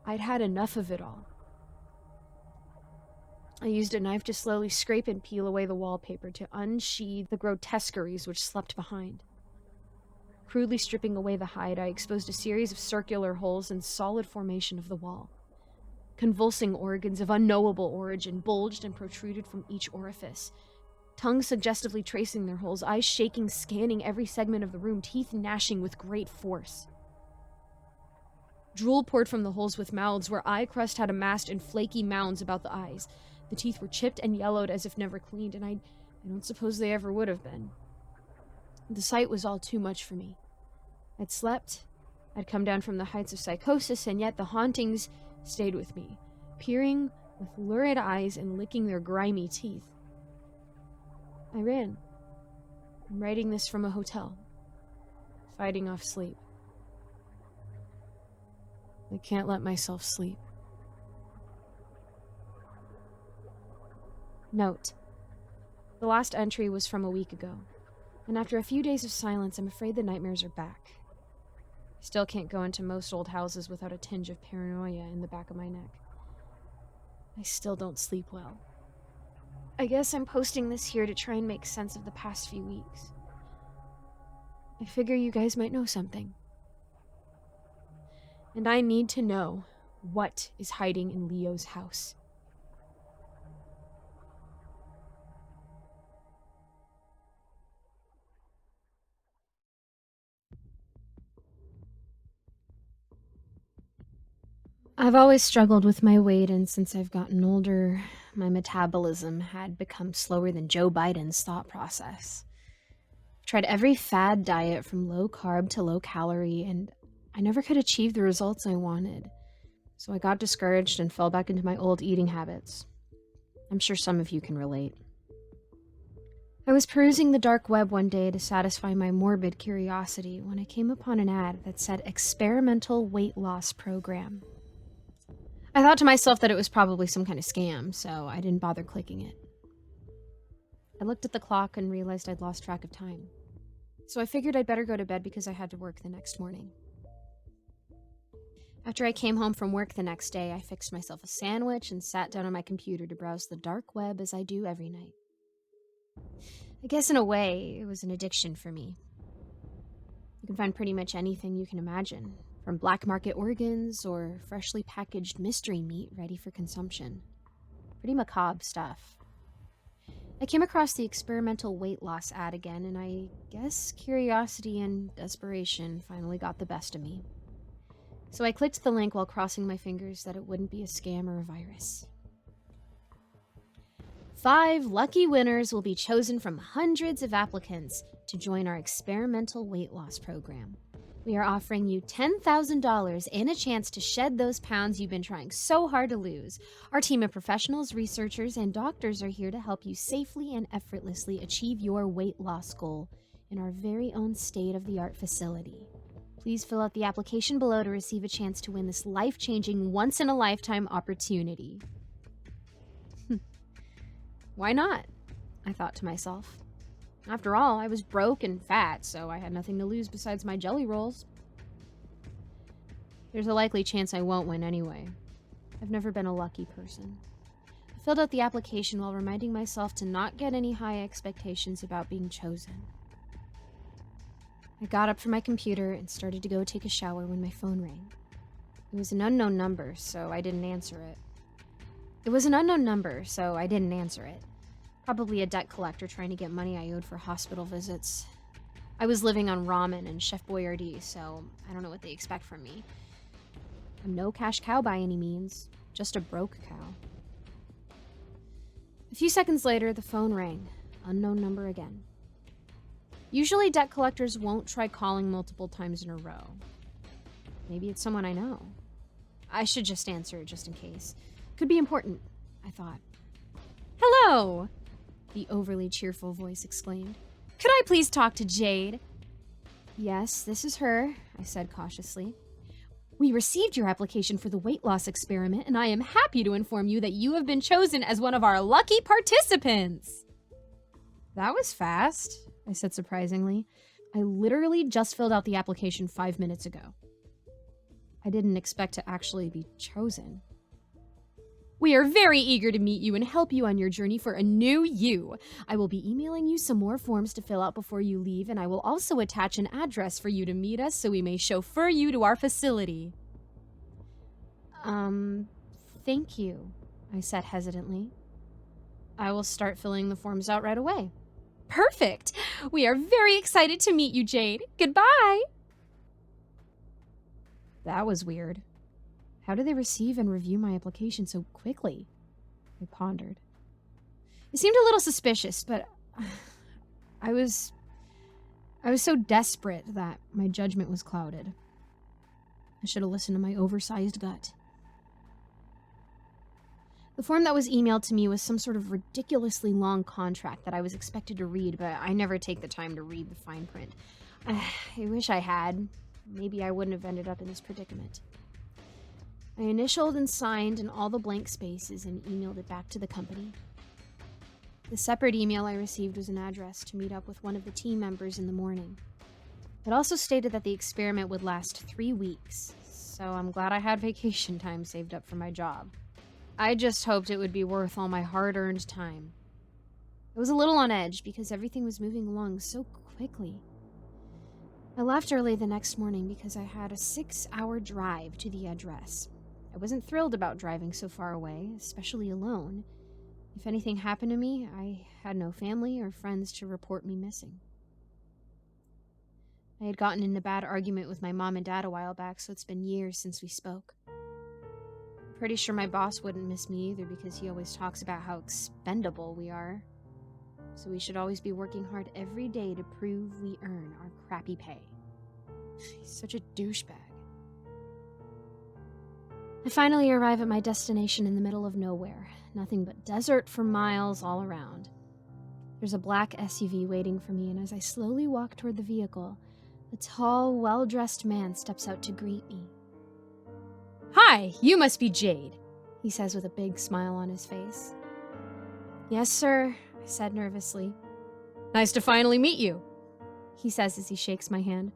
I'd had enough of it all. I used a knife to slowly scrape and peel away the wallpaper to unsheathe the grotesqueries which slept behind. Crudely stripping away the hide, I exposed a series of circular holes in solid formation of the wall. Convulsing organs of unknowable origin bulged and protruded from each orifice, tongues suggestively tracing their holes, eyes shaking, scanning every segment of the room, teeth gnashing with great force. Drool poured from the holes with mouths where eye crust had amassed in flaky mounds about the eyes. The teeth were chipped and yellowed as if never cleaned, and I don't suppose they ever would have been. The sight was all too much for me. I'd slept, I'd come down from the heights of psychosis, and yet the hauntings stayed with me, peering with lurid eyes and licking their grimy teeth. I ran. I'm writing this from a hotel, fighting off sleep. I can't let myself sleep. Note: the last entry was from a week ago, and after a few days of silence, I'm afraid the nightmares are back. I still can't go into most old houses without a tinge of paranoia in the back of my neck. I still don't sleep well. I guess I'm posting this here to try and make sense of the past few weeks. I figure you guys might know something. And I need to know what is hiding in Leo's house. I've always struggled with my weight, and since I've gotten older, my metabolism had become slower than Joe Biden's thought process. I've tried every fad diet from low carb to low calorie, and I never could achieve the results I wanted. So I got discouraged and fell back into my old eating habits. I'm sure some of you can relate. I was perusing the dark web one day to satisfy my morbid curiosity when I came upon an ad that said experimental weight loss program. I thought to myself that it was probably some kind of scam, so I didn't bother clicking it. I looked at the clock and realized I'd lost track of time. So I figured I'd better go to bed because I had to work the next morning. After I came home from work the next day, I fixed myself a sandwich and sat down on my computer to browse the dark web as I do every night. I guess in a way, it was an addiction for me. You can find pretty much anything you can imagine, from black market organs or freshly packaged mystery meat ready for consumption. Pretty macabre stuff. I came across the experimental weight loss ad again, and I guess curiosity and desperation finally got the best of me. So I clicked the link while crossing my fingers that it wouldn't be a scam or a virus. 5 lucky winners will be chosen from hundreds of applicants to join our experimental weight loss program. We are offering you $10,000 and a chance to shed those pounds you've been trying so hard to lose. Our team of professionals, researchers, and doctors are here to help you safely and effortlessly achieve your weight loss goal in our very own state-of-the-art facility. Please fill out the application below to receive a chance to win this life-changing, once-in-a-lifetime opportunity. Why not? I thought to myself. After all, I was broke and fat, so I had nothing to lose besides my jelly rolls. There's a likely chance I won't win anyway. I've never been a lucky person. I filled out the application while reminding myself to not get any high expectations about being chosen. I got up from my computer and started to go take a shower when my phone rang. It was an unknown number, so I didn't answer it. Probably a debt collector trying to get money I owed for hospital visits. I was living on ramen and Chef Boyardee, so I don't know what they expect from me. I'm no cash cow by any means, just a broke cow. A few seconds later, the phone rang. Unknown number again. Usually debt collectors won't try calling multiple times in a row. Maybe it's someone I know. I should just answer just in case. Could be important, I thought. Hello! The overly cheerful voice exclaimed. Could I please talk to Jade? Yes, this is her, I said cautiously. We received your application for the weight loss experiment, and I am happy to inform you that you have been chosen as one of our lucky participants. That was fast, I said surprisingly. I literally just filled out the application 5 minutes ago. I didn't expect to actually be chosen. We are very eager to meet you and help you on your journey for a new you. I will be emailing you some more forms to fill out before you leave, and I will also attach an address for you to meet us so we may chauffeur you to our facility. Thank you, I said hesitantly. I will start filling the forms out right away. Perfect! We are very excited to meet you, Jade. Goodbye! That was weird. How do they receive and review my application so quickly? I pondered. It seemed a little suspicious, but I was so desperate that my judgment was clouded. I should have listened to my oversized gut. The form that was emailed to me was some sort of ridiculously long contract that I was expected to read, but I never take the time to read the fine print. I wish I had. Maybe I wouldn't have ended up in this predicament. I initialed and signed in all the blank spaces and emailed it back to the company. The separate email I received was an address to meet up with one of the team members in the morning. It also stated that the experiment would last 3 weeks, so I'm glad I had vacation time saved up for my job. I just hoped it would be worth all my hard-earned time. I was a little on edge because everything was moving along so quickly. I left early the next morning because I had a 6-hour drive to the address. I wasn't thrilled about driving so far away, especially alone. If anything happened to me, I had no family or friends to report me missing. I had gotten in a bad argument with my mom and dad a while back, so it's been years since we spoke. I'm pretty sure my boss wouldn't miss me either because he always talks about how expendable we are. So we should always be working hard every day to prove we earn our crappy pay. He's such a douchebag. I finally arrive at my destination in the middle of nowhere. Nothing but desert for miles all around. There's a black SUV waiting for me, and as I slowly walk toward the vehicle, a tall, well-dressed man steps out to greet me. "Hi, you must be Jade," he says with a big smile on his face. "Yes, sir," I said nervously. "Nice to finally meet you," he says as he shakes my hand.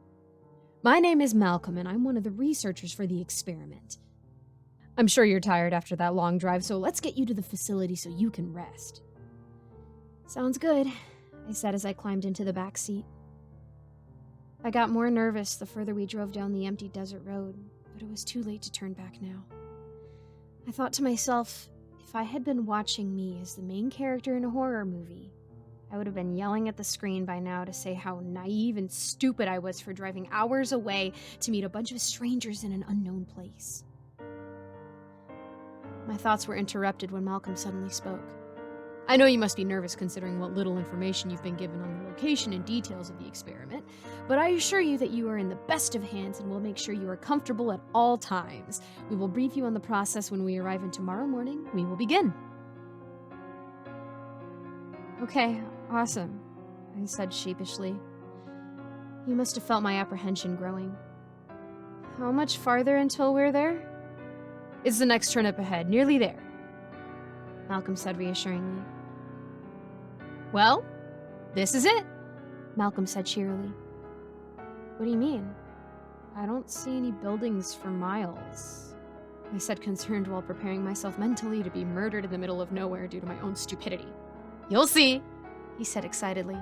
"My name is Malcolm, and I'm one of the researchers for the experiment. I'm sure you're tired after that long drive, so let's get you to the facility so you can rest." "Sounds good," I said as I climbed into the back seat. I got more nervous the further we drove down the empty desert road, but it was too late to turn back now. I thought to myself, if I had been watching me as the main character in a horror movie, I would have been yelling at the screen by now to say how naive and stupid I was for driving hours away to meet a bunch of strangers in an unknown place. My thoughts were interrupted when Malcolm suddenly spoke. "I know you must be nervous considering what little information you've been given on the location and details of the experiment, but I assure you that you are in the best of hands and will make sure you are comfortable at all times. We will brief you on the process when we arrive, and tomorrow morning we will begin." "Okay, awesome," I said sheepishly. He must have felt my apprehension growing. "How much farther until we're there?" "It's the next turn up ahead, nearly there," Malcolm said reassuringly. "Well, this is it," Malcolm said cheerily. "What do you mean? I don't see any buildings for miles," I said, concerned while preparing myself mentally to be murdered in the middle of nowhere due to my own stupidity. "You'll see," he said excitedly.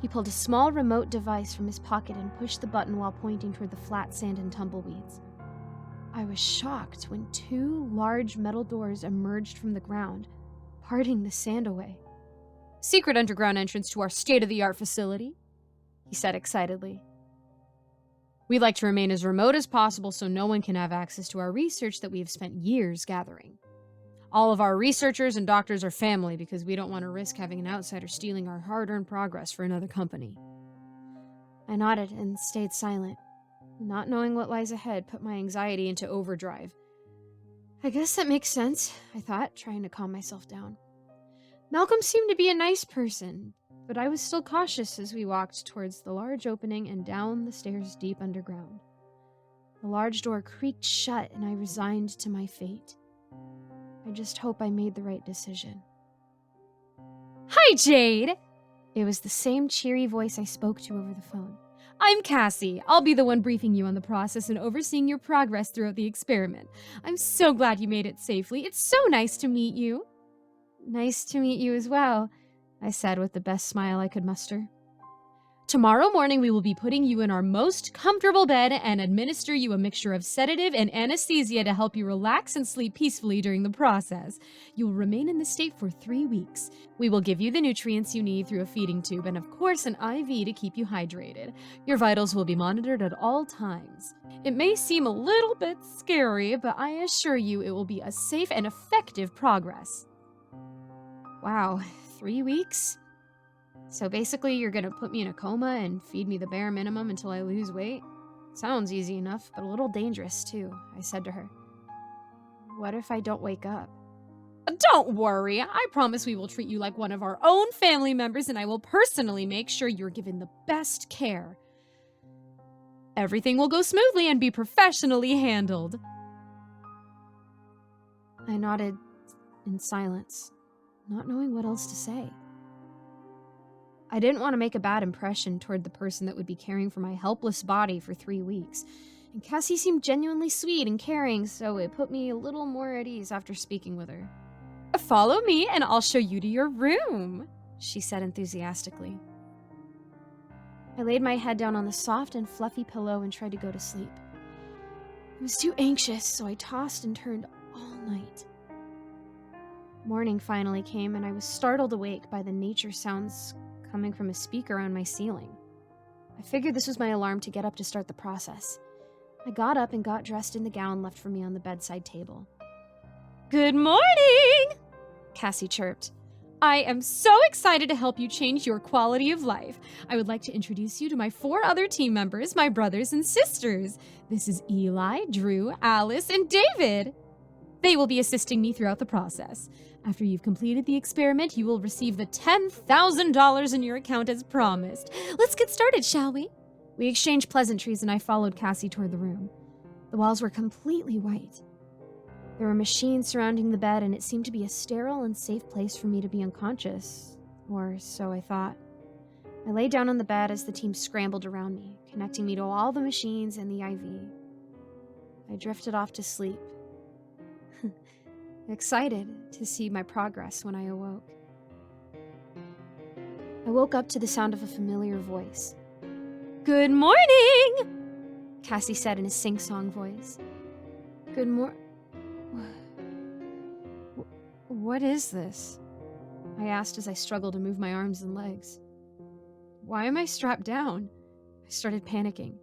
He pulled a small remote device from his pocket and pushed the button while pointing toward the flat sand and tumbleweeds. I was shocked when 2 large metal doors emerged from the ground, parting the sand away. "Secret underground entrance to our state-of-the-art facility," he said excitedly. "We'd like to remain as remote as possible so no one can have access to our research that we have spent years gathering. All of our researchers and doctors are family because we don't want to risk having an outsider stealing our hard-earned progress for another company." I nodded and stayed silent. Not knowing what lies ahead put my anxiety into overdrive. I guess that makes sense, I thought, trying to calm myself down. Malcolm seemed to be a nice person, but I was still cautious as we walked towards the large opening and down the stairs deep underground. The large door creaked shut and I resigned to my fate. I just hope I made the right decision. Hi, Jade! It was the same cheery voice I spoke to over the phone. I'm Cassie. I'll be the one briefing you on the process and overseeing your progress throughout the experiment. I'm so glad you made it safely. It's so nice to meet you. Nice to meet you as well, I said with the best smile I could muster. Tomorrow morning, we will be putting you in our most comfortable bed and administer you a mixture of sedative and anesthesia to help you relax and sleep peacefully during the process. You will remain in this state for 3 weeks. We will give you the nutrients you need through a feeding tube and, of course, an IV to keep you hydrated. Your vitals will be monitored at all times. It may seem a little bit scary, but I assure you it will be a safe and effective progress. Wow, 3 weeks? So basically, you're gonna put me in a coma and feed me the bare minimum until I lose weight? Sounds easy enough, but a little dangerous too, I said to her. What if I don't wake up? Don't worry, I promise we will treat you like one of our own family members and I will personally make sure you're given the best care. Everything will go smoothly and be professionally handled. I nodded in silence, not knowing what else to say. I didn't want to make a bad impression toward the person that would be caring for my helpless body for 3 weeks, and Cassie seemed genuinely sweet and caring, so it put me a little more at ease after speaking with her. Follow me and I'll show you to your room, she said enthusiastically. I laid my head down on the soft and fluffy pillow and tried to go to sleep. I was too anxious, so I tossed and turned all night. Morning finally came, and I was startled awake by the nature sounds coming from a speaker on my ceiling. I figured this was my alarm to get up to start the process. I got up and got dressed in the gown left for me on the bedside table. Good morning, Cassie chirped. I am so excited to help you change your quality of life. I would like to introduce you to my 4 other team members, my brothers and sisters. This is Eli, Drew, Alice, and David. They will be assisting me throughout the process. After you've completed the experiment, you will receive the $10,000 in your account as promised. Let's get started, shall we? We exchanged pleasantries and I followed Cassie toward the room. The walls were completely white. There were machines surrounding the bed and it seemed to be a sterile and safe place for me to be unconscious. Or so I thought. I lay down on the bed as the team scrambled around me, connecting me to all the machines and the IV. I drifted off to sleep. Excited to see my progress when I awoke. I woke up to the sound of a familiar voice. Good morning, Cassie said in a sing-song voice. Good What is this? I asked as I struggled to move my arms and legs. Why am I strapped down? I started panicking.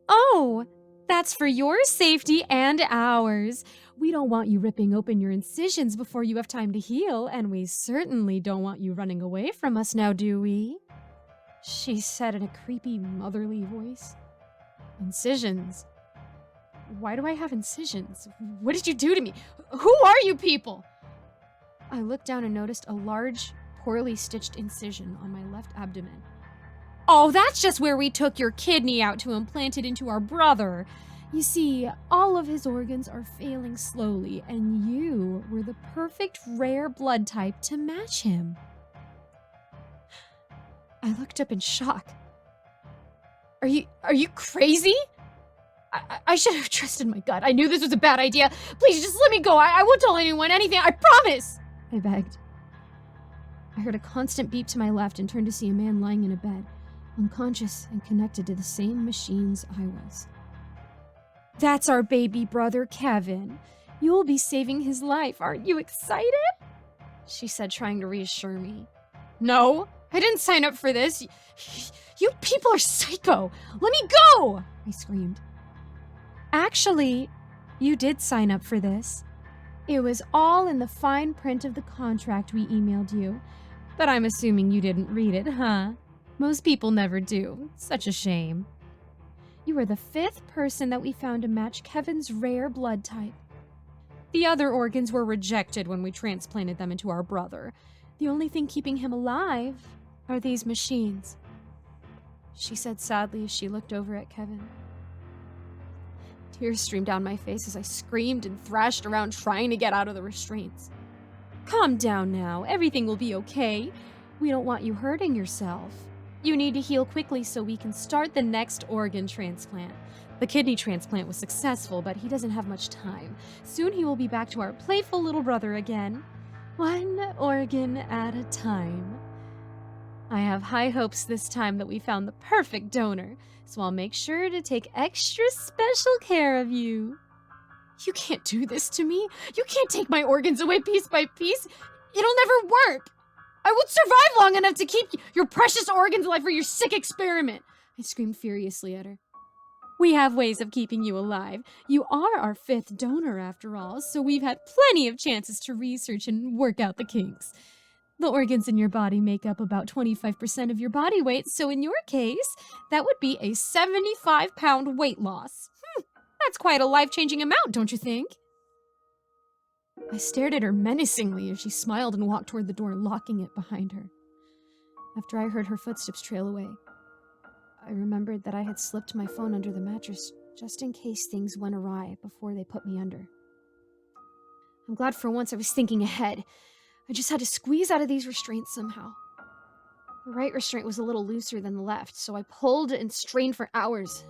Oh, that's for your safety and ours. We don't want you ripping open your incisions before you have time to heal, and we certainly don't want you running away from us now, do we? She said in a creepy, motherly voice. Incisions? Why do I have incisions? What did you do to me? Who are you people? I looked down and noticed a large, poorly stitched incision on my left abdomen. Oh, that's just where we took your kidney out to implant it into our brother. You see, all of his organs are failing slowly, and you were the perfect rare blood type to match him. I looked up in shock. Are you crazy? I should have trusted my gut. I knew this was a bad idea. Please, just let me go. I won't tell anyone anything. I promise, I begged. I heard a constant beep to my left and turned to see a man lying in a bed, unconscious and connected to the same machines I was. That's our baby brother, Kevin. You'll be saving his life. Aren't you excited? She said, trying to reassure me. No, I didn't sign up for this. You people are psycho. Let me go, I screamed. Actually, you did sign up for this. It was all in the fine print of the contract we emailed you. But I'm assuming you didn't read it, huh? Most people never do. Such a shame. You were the 5th person that we found to match Kevin's rare blood type. The other organs were rejected when we transplanted them into our brother. The only thing keeping him alive are these machines, she said sadly as she looked over at Kevin. Tears streamed down my face as I screamed and thrashed around trying to get out of the restraints. Calm down now. Everything will be okay. We don't want you hurting yourself. You need to heal quickly so we can start the next organ transplant. The kidney transplant was successful, but he doesn't have much time. Soon he will be back to our playful little brother again. One organ at a time. I have high hopes this time that we found the perfect donor, so I'll make sure to take extra special care of you. You can't do this to me. You can't take my organs away piece by piece. It'll never work. I won't survive long enough to keep your precious organs alive for your sick experiment. I screamed furiously at her. We have ways of keeping you alive. You are our 5th donor after all, so we've had plenty of chances to research and work out the kinks. The organs in your body make up about 25% of your body weight, so in your case, that would be a 75-pound weight loss. That's quite a life-changing amount, don't you think? I stared at her menacingly as she smiled and walked toward the door, locking it behind her. After I heard her footsteps trail away, I remembered that I had slipped my phone under the mattress just in case things went awry before they put me under. I'm glad for once I was thinking ahead. I just had to squeeze out of these restraints somehow. The right restraint was a little looser than the left, so I pulled and strained for hours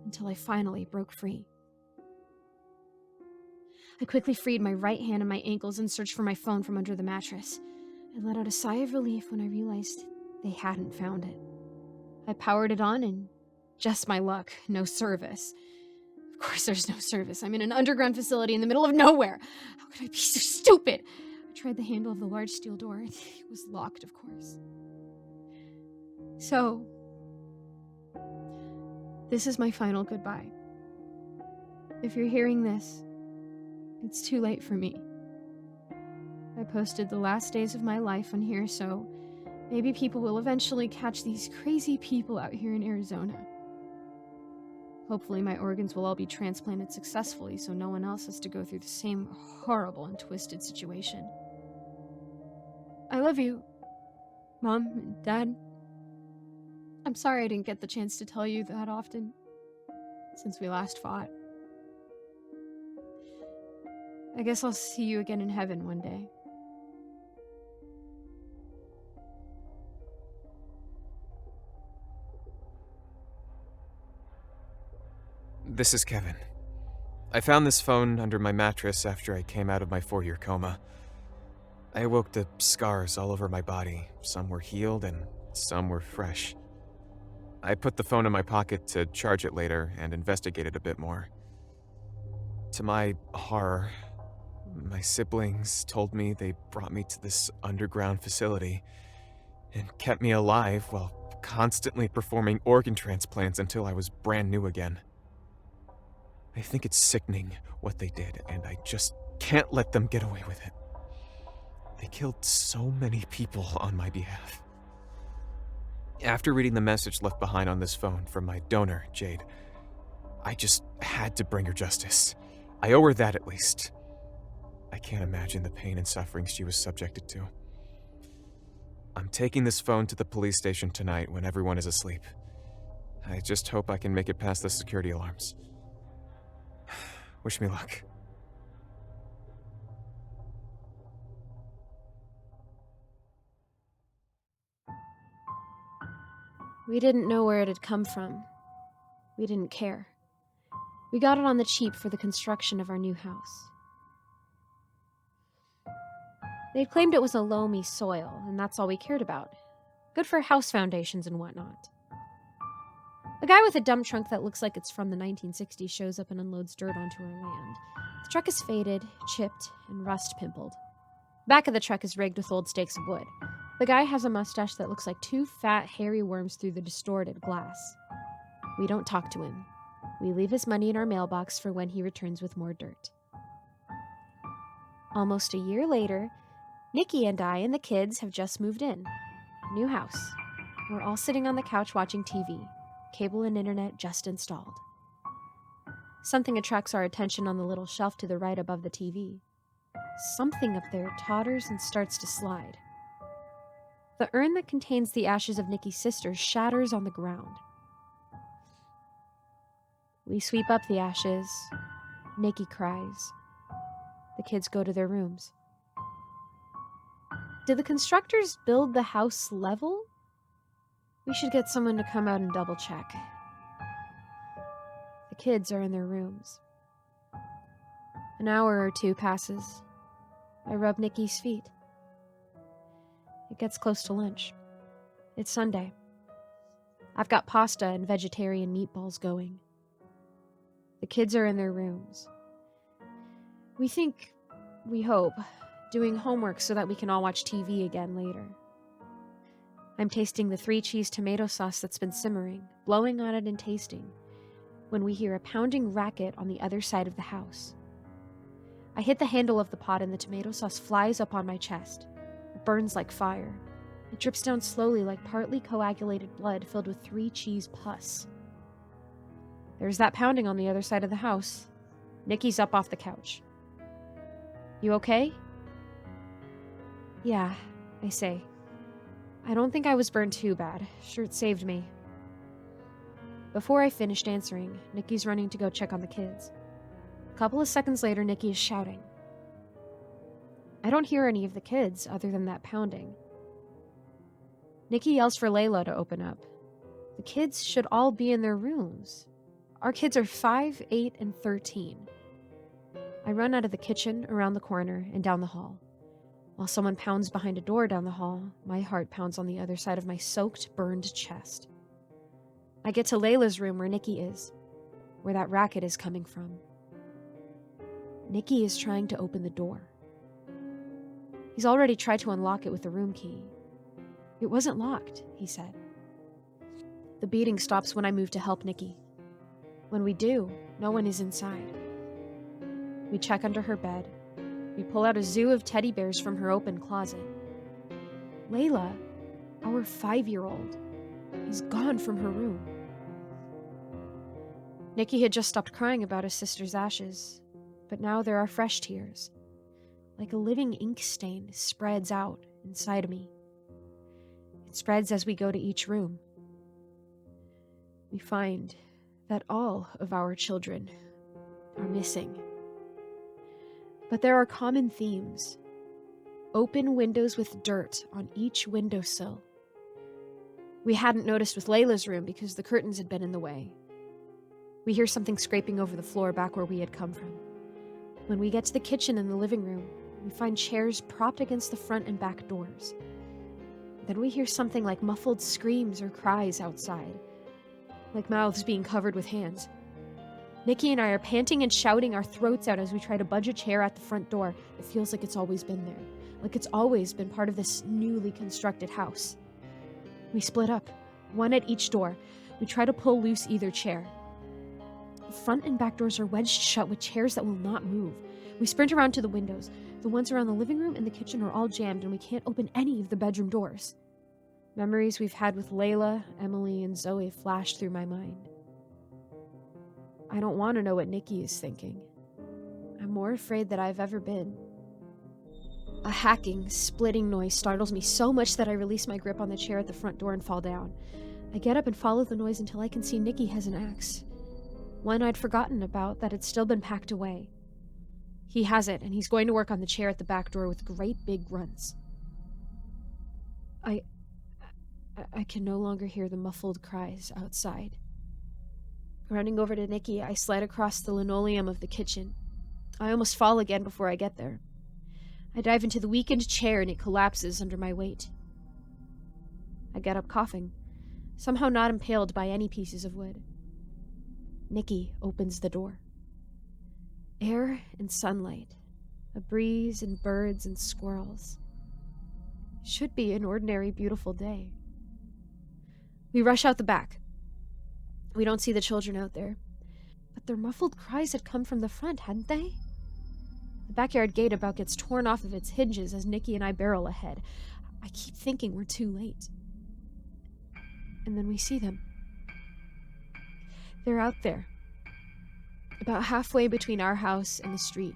until I finally broke free. I quickly freed my right hand and my ankles and searched for my phone from under the mattress. I let out a sigh of relief when I realized they hadn't found it. I powered it on and just my luck, no service. Of course there's no service. I'm in an underground facility in the middle of nowhere. How could I be so stupid? I tried the handle of the large steel door. It was locked, of course. So, this is my final goodbye. If you're hearing this, it's too late for me. I posted the last days of my life on here, so maybe people will eventually catch these crazy people out here in Arizona. Hopefully my organs will all be transplanted successfully so no one else has to go through the same horrible and twisted situation. I love you, Mom and Dad. I'm sorry I didn't get the chance to tell you that often since we last fought. I guess I'll see you again in heaven one day. This is Kevin. I found this phone under my mattress after I came out of my 4-year coma. I awoke to scars all over my body. Some were healed and some were fresh. I put the phone in my pocket to charge it later and investigate it a bit more. To my horror, my siblings told me they brought me to this underground facility and kept me alive while constantly performing organ transplants until I was brand new again. I think it's sickening what they did, and I just can't let them get away with it. They killed so many people on my behalf. After reading the message left behind on this phone from my donor, Jade, I just had to bring her justice. I owe her that at least. I can't imagine the pain and suffering she was subjected to. I'm taking this phone to the police station tonight when everyone is asleep. I just hope I can make it past the security alarms. Wish me luck. We didn't know where it had come from. We didn't care. We got it on the cheap for the construction of our new house. They'd claimed it was a loamy soil, and that's all we cared about. Good for house foundations and whatnot. A guy with a dump trunk that looks like it's from the 1960s shows up and unloads dirt onto our land. The truck is faded, chipped, and rust-pimpled. Back of the truck is rigged with old stakes of wood. The guy has a mustache that looks like 2 fat, hairy worms through the distorted glass. We don't talk to him. We leave his money in our mailbox for when he returns with more dirt. Almost a year later, Nikki and I and the kids have just moved in. New house. We're all sitting on the couch watching TV. Cable and internet just installed. Something attracts our attention on the little shelf to the right above the TV. Something up there totters and starts to slide. The urn that contains the ashes of Nikki's sister shatters on the ground. We sweep up the ashes. Nikki cries. The kids go to their rooms. Did the constructors build the house level? We should get someone to come out and double check. The kids are in their rooms. An hour or two passes. I rub Nikki's feet. It gets close to lunch. It's Sunday. I've got pasta and vegetarian meatballs going. The kids are in their rooms. We hope, doing homework so that we can all watch TV again later. I'm tasting the 3-cheese tomato sauce that's been simmering, blowing on it and tasting, when we hear a pounding racket on the other side of the house. I hit the handle of the pot and the tomato sauce flies up on my chest. It burns like fire. It drips down slowly like partly coagulated blood filled with 3-cheese pus. There's that pounding on the other side of the house. Nikki's up off the couch. You okay? Yeah, I say. I don't think I was burned too bad. Sure, it saved me. Before I finished answering, Nikki's running to go check on the kids. A couple of seconds later, Nikki is shouting. I don't hear any of the kids other than that pounding. Nikki yells for Layla to open up. The kids should all be in their rooms. Our kids are 5, 8, and 13. I run out of the kitchen, around the corner, and down the hall. While someone pounds behind a door down the hall, my heart pounds on the other side of my soaked, burned chest. I get to Layla's room where Nikki is, where that racket is coming from. Nikki is trying to open the door. He's already tried to unlock it with the room key. It wasn't locked, he said. The beating stops when I move to help Nikki. When we do, no one is inside. We check under her bed. We pull out a zoo of teddy bears from her open closet. Layla, our 5-year-old, is gone from her room. Nikki had just stopped crying about his sister's ashes, but now there are fresh tears. Like a living ink stain spreads out inside of me. It spreads as we go to each room. We find that all of our children are missing. But there are common themes. Open windows with dirt on each windowsill. We hadn't noticed with Layla's room because the curtains had been in the way. We hear something scraping over the floor back where we had come from. When we get to the kitchen and the living room, we find chairs propped against the front and back doors. Then we hear something like muffled screams or cries outside, like mouths being covered with hands. Nikki and I are panting and shouting our throats out as we try to budge a chair at the front door. It feels like it's always been there, like it's always been part of this newly constructed house. We split up, one at each door. We try to pull loose either chair. The front and back doors are wedged shut with chairs that will not move. We sprint around to the windows. The ones around the living room and the kitchen are all jammed, and we can't open any of the bedroom doors. Memories we've had with Layla, Emily, and Zoe flash through my mind. I don't want to know what Nikki is thinking. I'm more afraid than I've ever been. A hacking, splitting noise startles me so much that I release my grip on the chair at the front door and fall down. I get up and follow the noise until I can see Nikki has an axe. One I'd forgotten about that had still been packed away. He has it, and he's going to work on the chair at the back door with great big grunts. I can no longer hear the muffled cries outside. Running over to Nikki, I slide across the linoleum of the kitchen. I almost fall again before I get there. I dive into the weakened chair and it collapses under my weight. I get up coughing, somehow not impaled by any pieces of wood. Nikki opens the door. Air and sunlight, a breeze and birds and squirrels. Should be an ordinary, beautiful day. We rush out the back. We don't see the children out there, but their muffled cries had come from the front, hadn't they? The backyard gate about gets torn off of its hinges as Nikki and I barrel ahead. I keep thinking we're too late. And then we see them. They're out there, about halfway between our house and the street,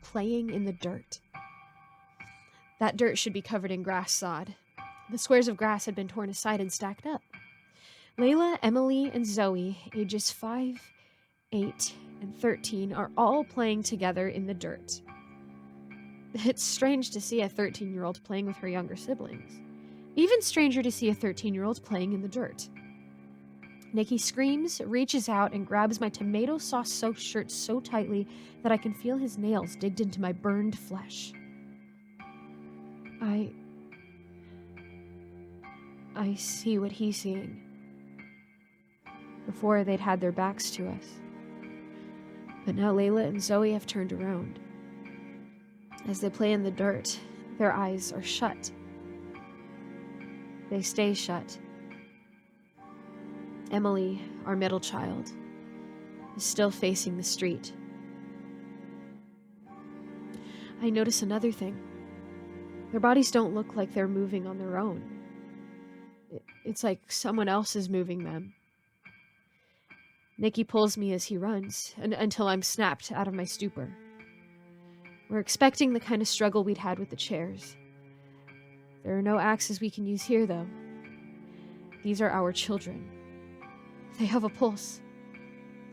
playing in the dirt. That dirt should be covered in grass sod. The squares of grass had been torn aside and stacked up. Layla, Emily, and Zoe, ages 5, 8, and 13, are all playing together in the dirt. It's strange to see a 13-year-old playing with her younger siblings. Even stranger to see a 13-year-old playing in the dirt. Nikki screams, reaches out, and grabs my tomato sauce-soaked shirt so tightly that I can feel his nails digged into my burned flesh. I see what he's seeing. Before, they'd had their backs to us. But now Layla and Zoe have turned around. As they play in the dirt, their eyes are shut. They stay shut. Emily, our middle child, is still facing the street. I notice another thing. Their bodies don't look like they're moving on their own. It's like someone else is moving them. Nikki pulls me as he runs, until I'm snapped out of my stupor. We're expecting the kind of struggle we'd had with the chairs. There are no axes we can use here, though. These are our children. They have a pulse.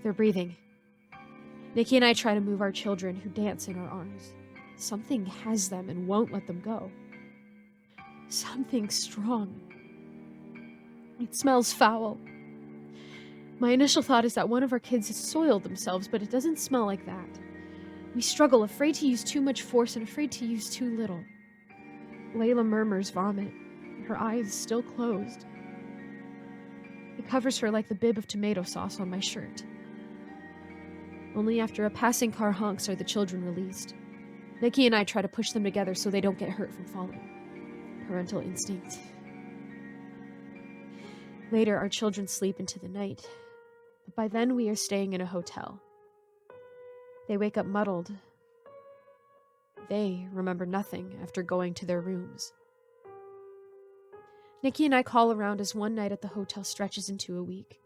They're breathing. Nikki and I try to move our children, who dance in our arms. Something has them and won't let them go. Something strong. It smells foul. My initial thought is that one of our kids has soiled themselves, but it doesn't smell like that. We struggle, afraid to use too much force and afraid to use too little. Layla murmurs vomit, her eyes still closed. It covers her like the bib of tomato sauce on my shirt. Only after a passing car honks are the children released. Nikki and I try to push them together so they don't get hurt from falling. Parental instinct. Later, our children sleep into the night, but by then we are staying in a hotel. They wake up muddled. They remember nothing after going to their rooms. Nikki and I call around as one night at the hotel stretches into a week.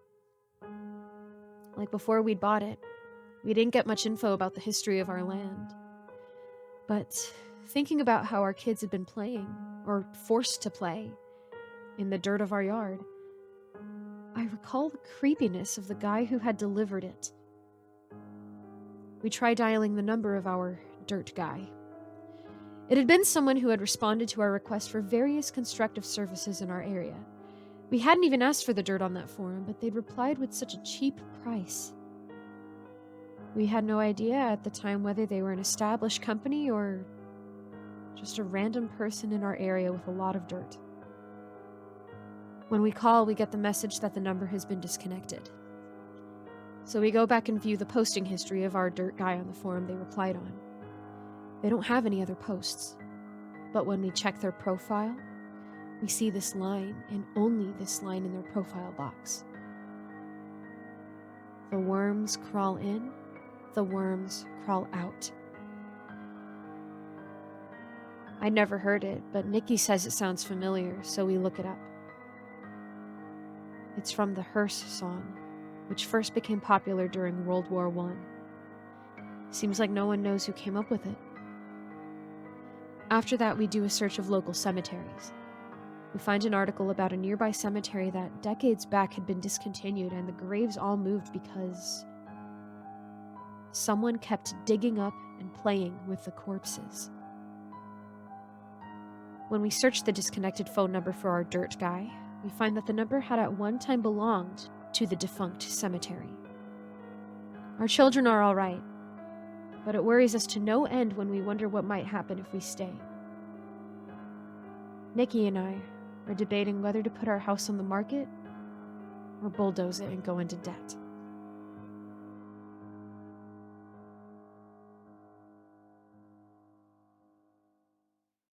Like before we'd bought it, we didn't get much info about the history of our land. But thinking about how our kids had been playing, or forced to play, in the dirt of our yard, I recall the creepiness of the guy who had delivered it. We tried dialing the number of our dirt guy. It had been someone who had responded to our request for various constructive services in our area. We hadn't even asked for the dirt on that forum, but they'd replied with such a cheap price. We had no idea at the time whether they were an established company or just a random person in our area with a lot of dirt. When we call, we get the message that the number has been disconnected. So we go back and view the posting history of our dirt guy on the forum they replied on. They don't have any other posts. But when we check their profile, we see this line, and only this line in their profile box. The worms crawl in, the worms crawl out. I'd never heard it, but Nikki says it sounds familiar, so we look it up. It's from the hearse song, which first became popular during World War I. Seems like no one knows who came up with it. After that, we do a search of local cemeteries. We find an article about a nearby cemetery that decades back had been discontinued, and the graves all moved because someone kept digging up and playing with the corpses. When we search the disconnected phone number for our dirt guy, we find that the number had at one time belonged to the defunct cemetery. Our children are all right, but it worries us to no end when we wonder what might happen if we stay. Nikki and I are debating whether to put our house on the market or bulldoze it and go into debt.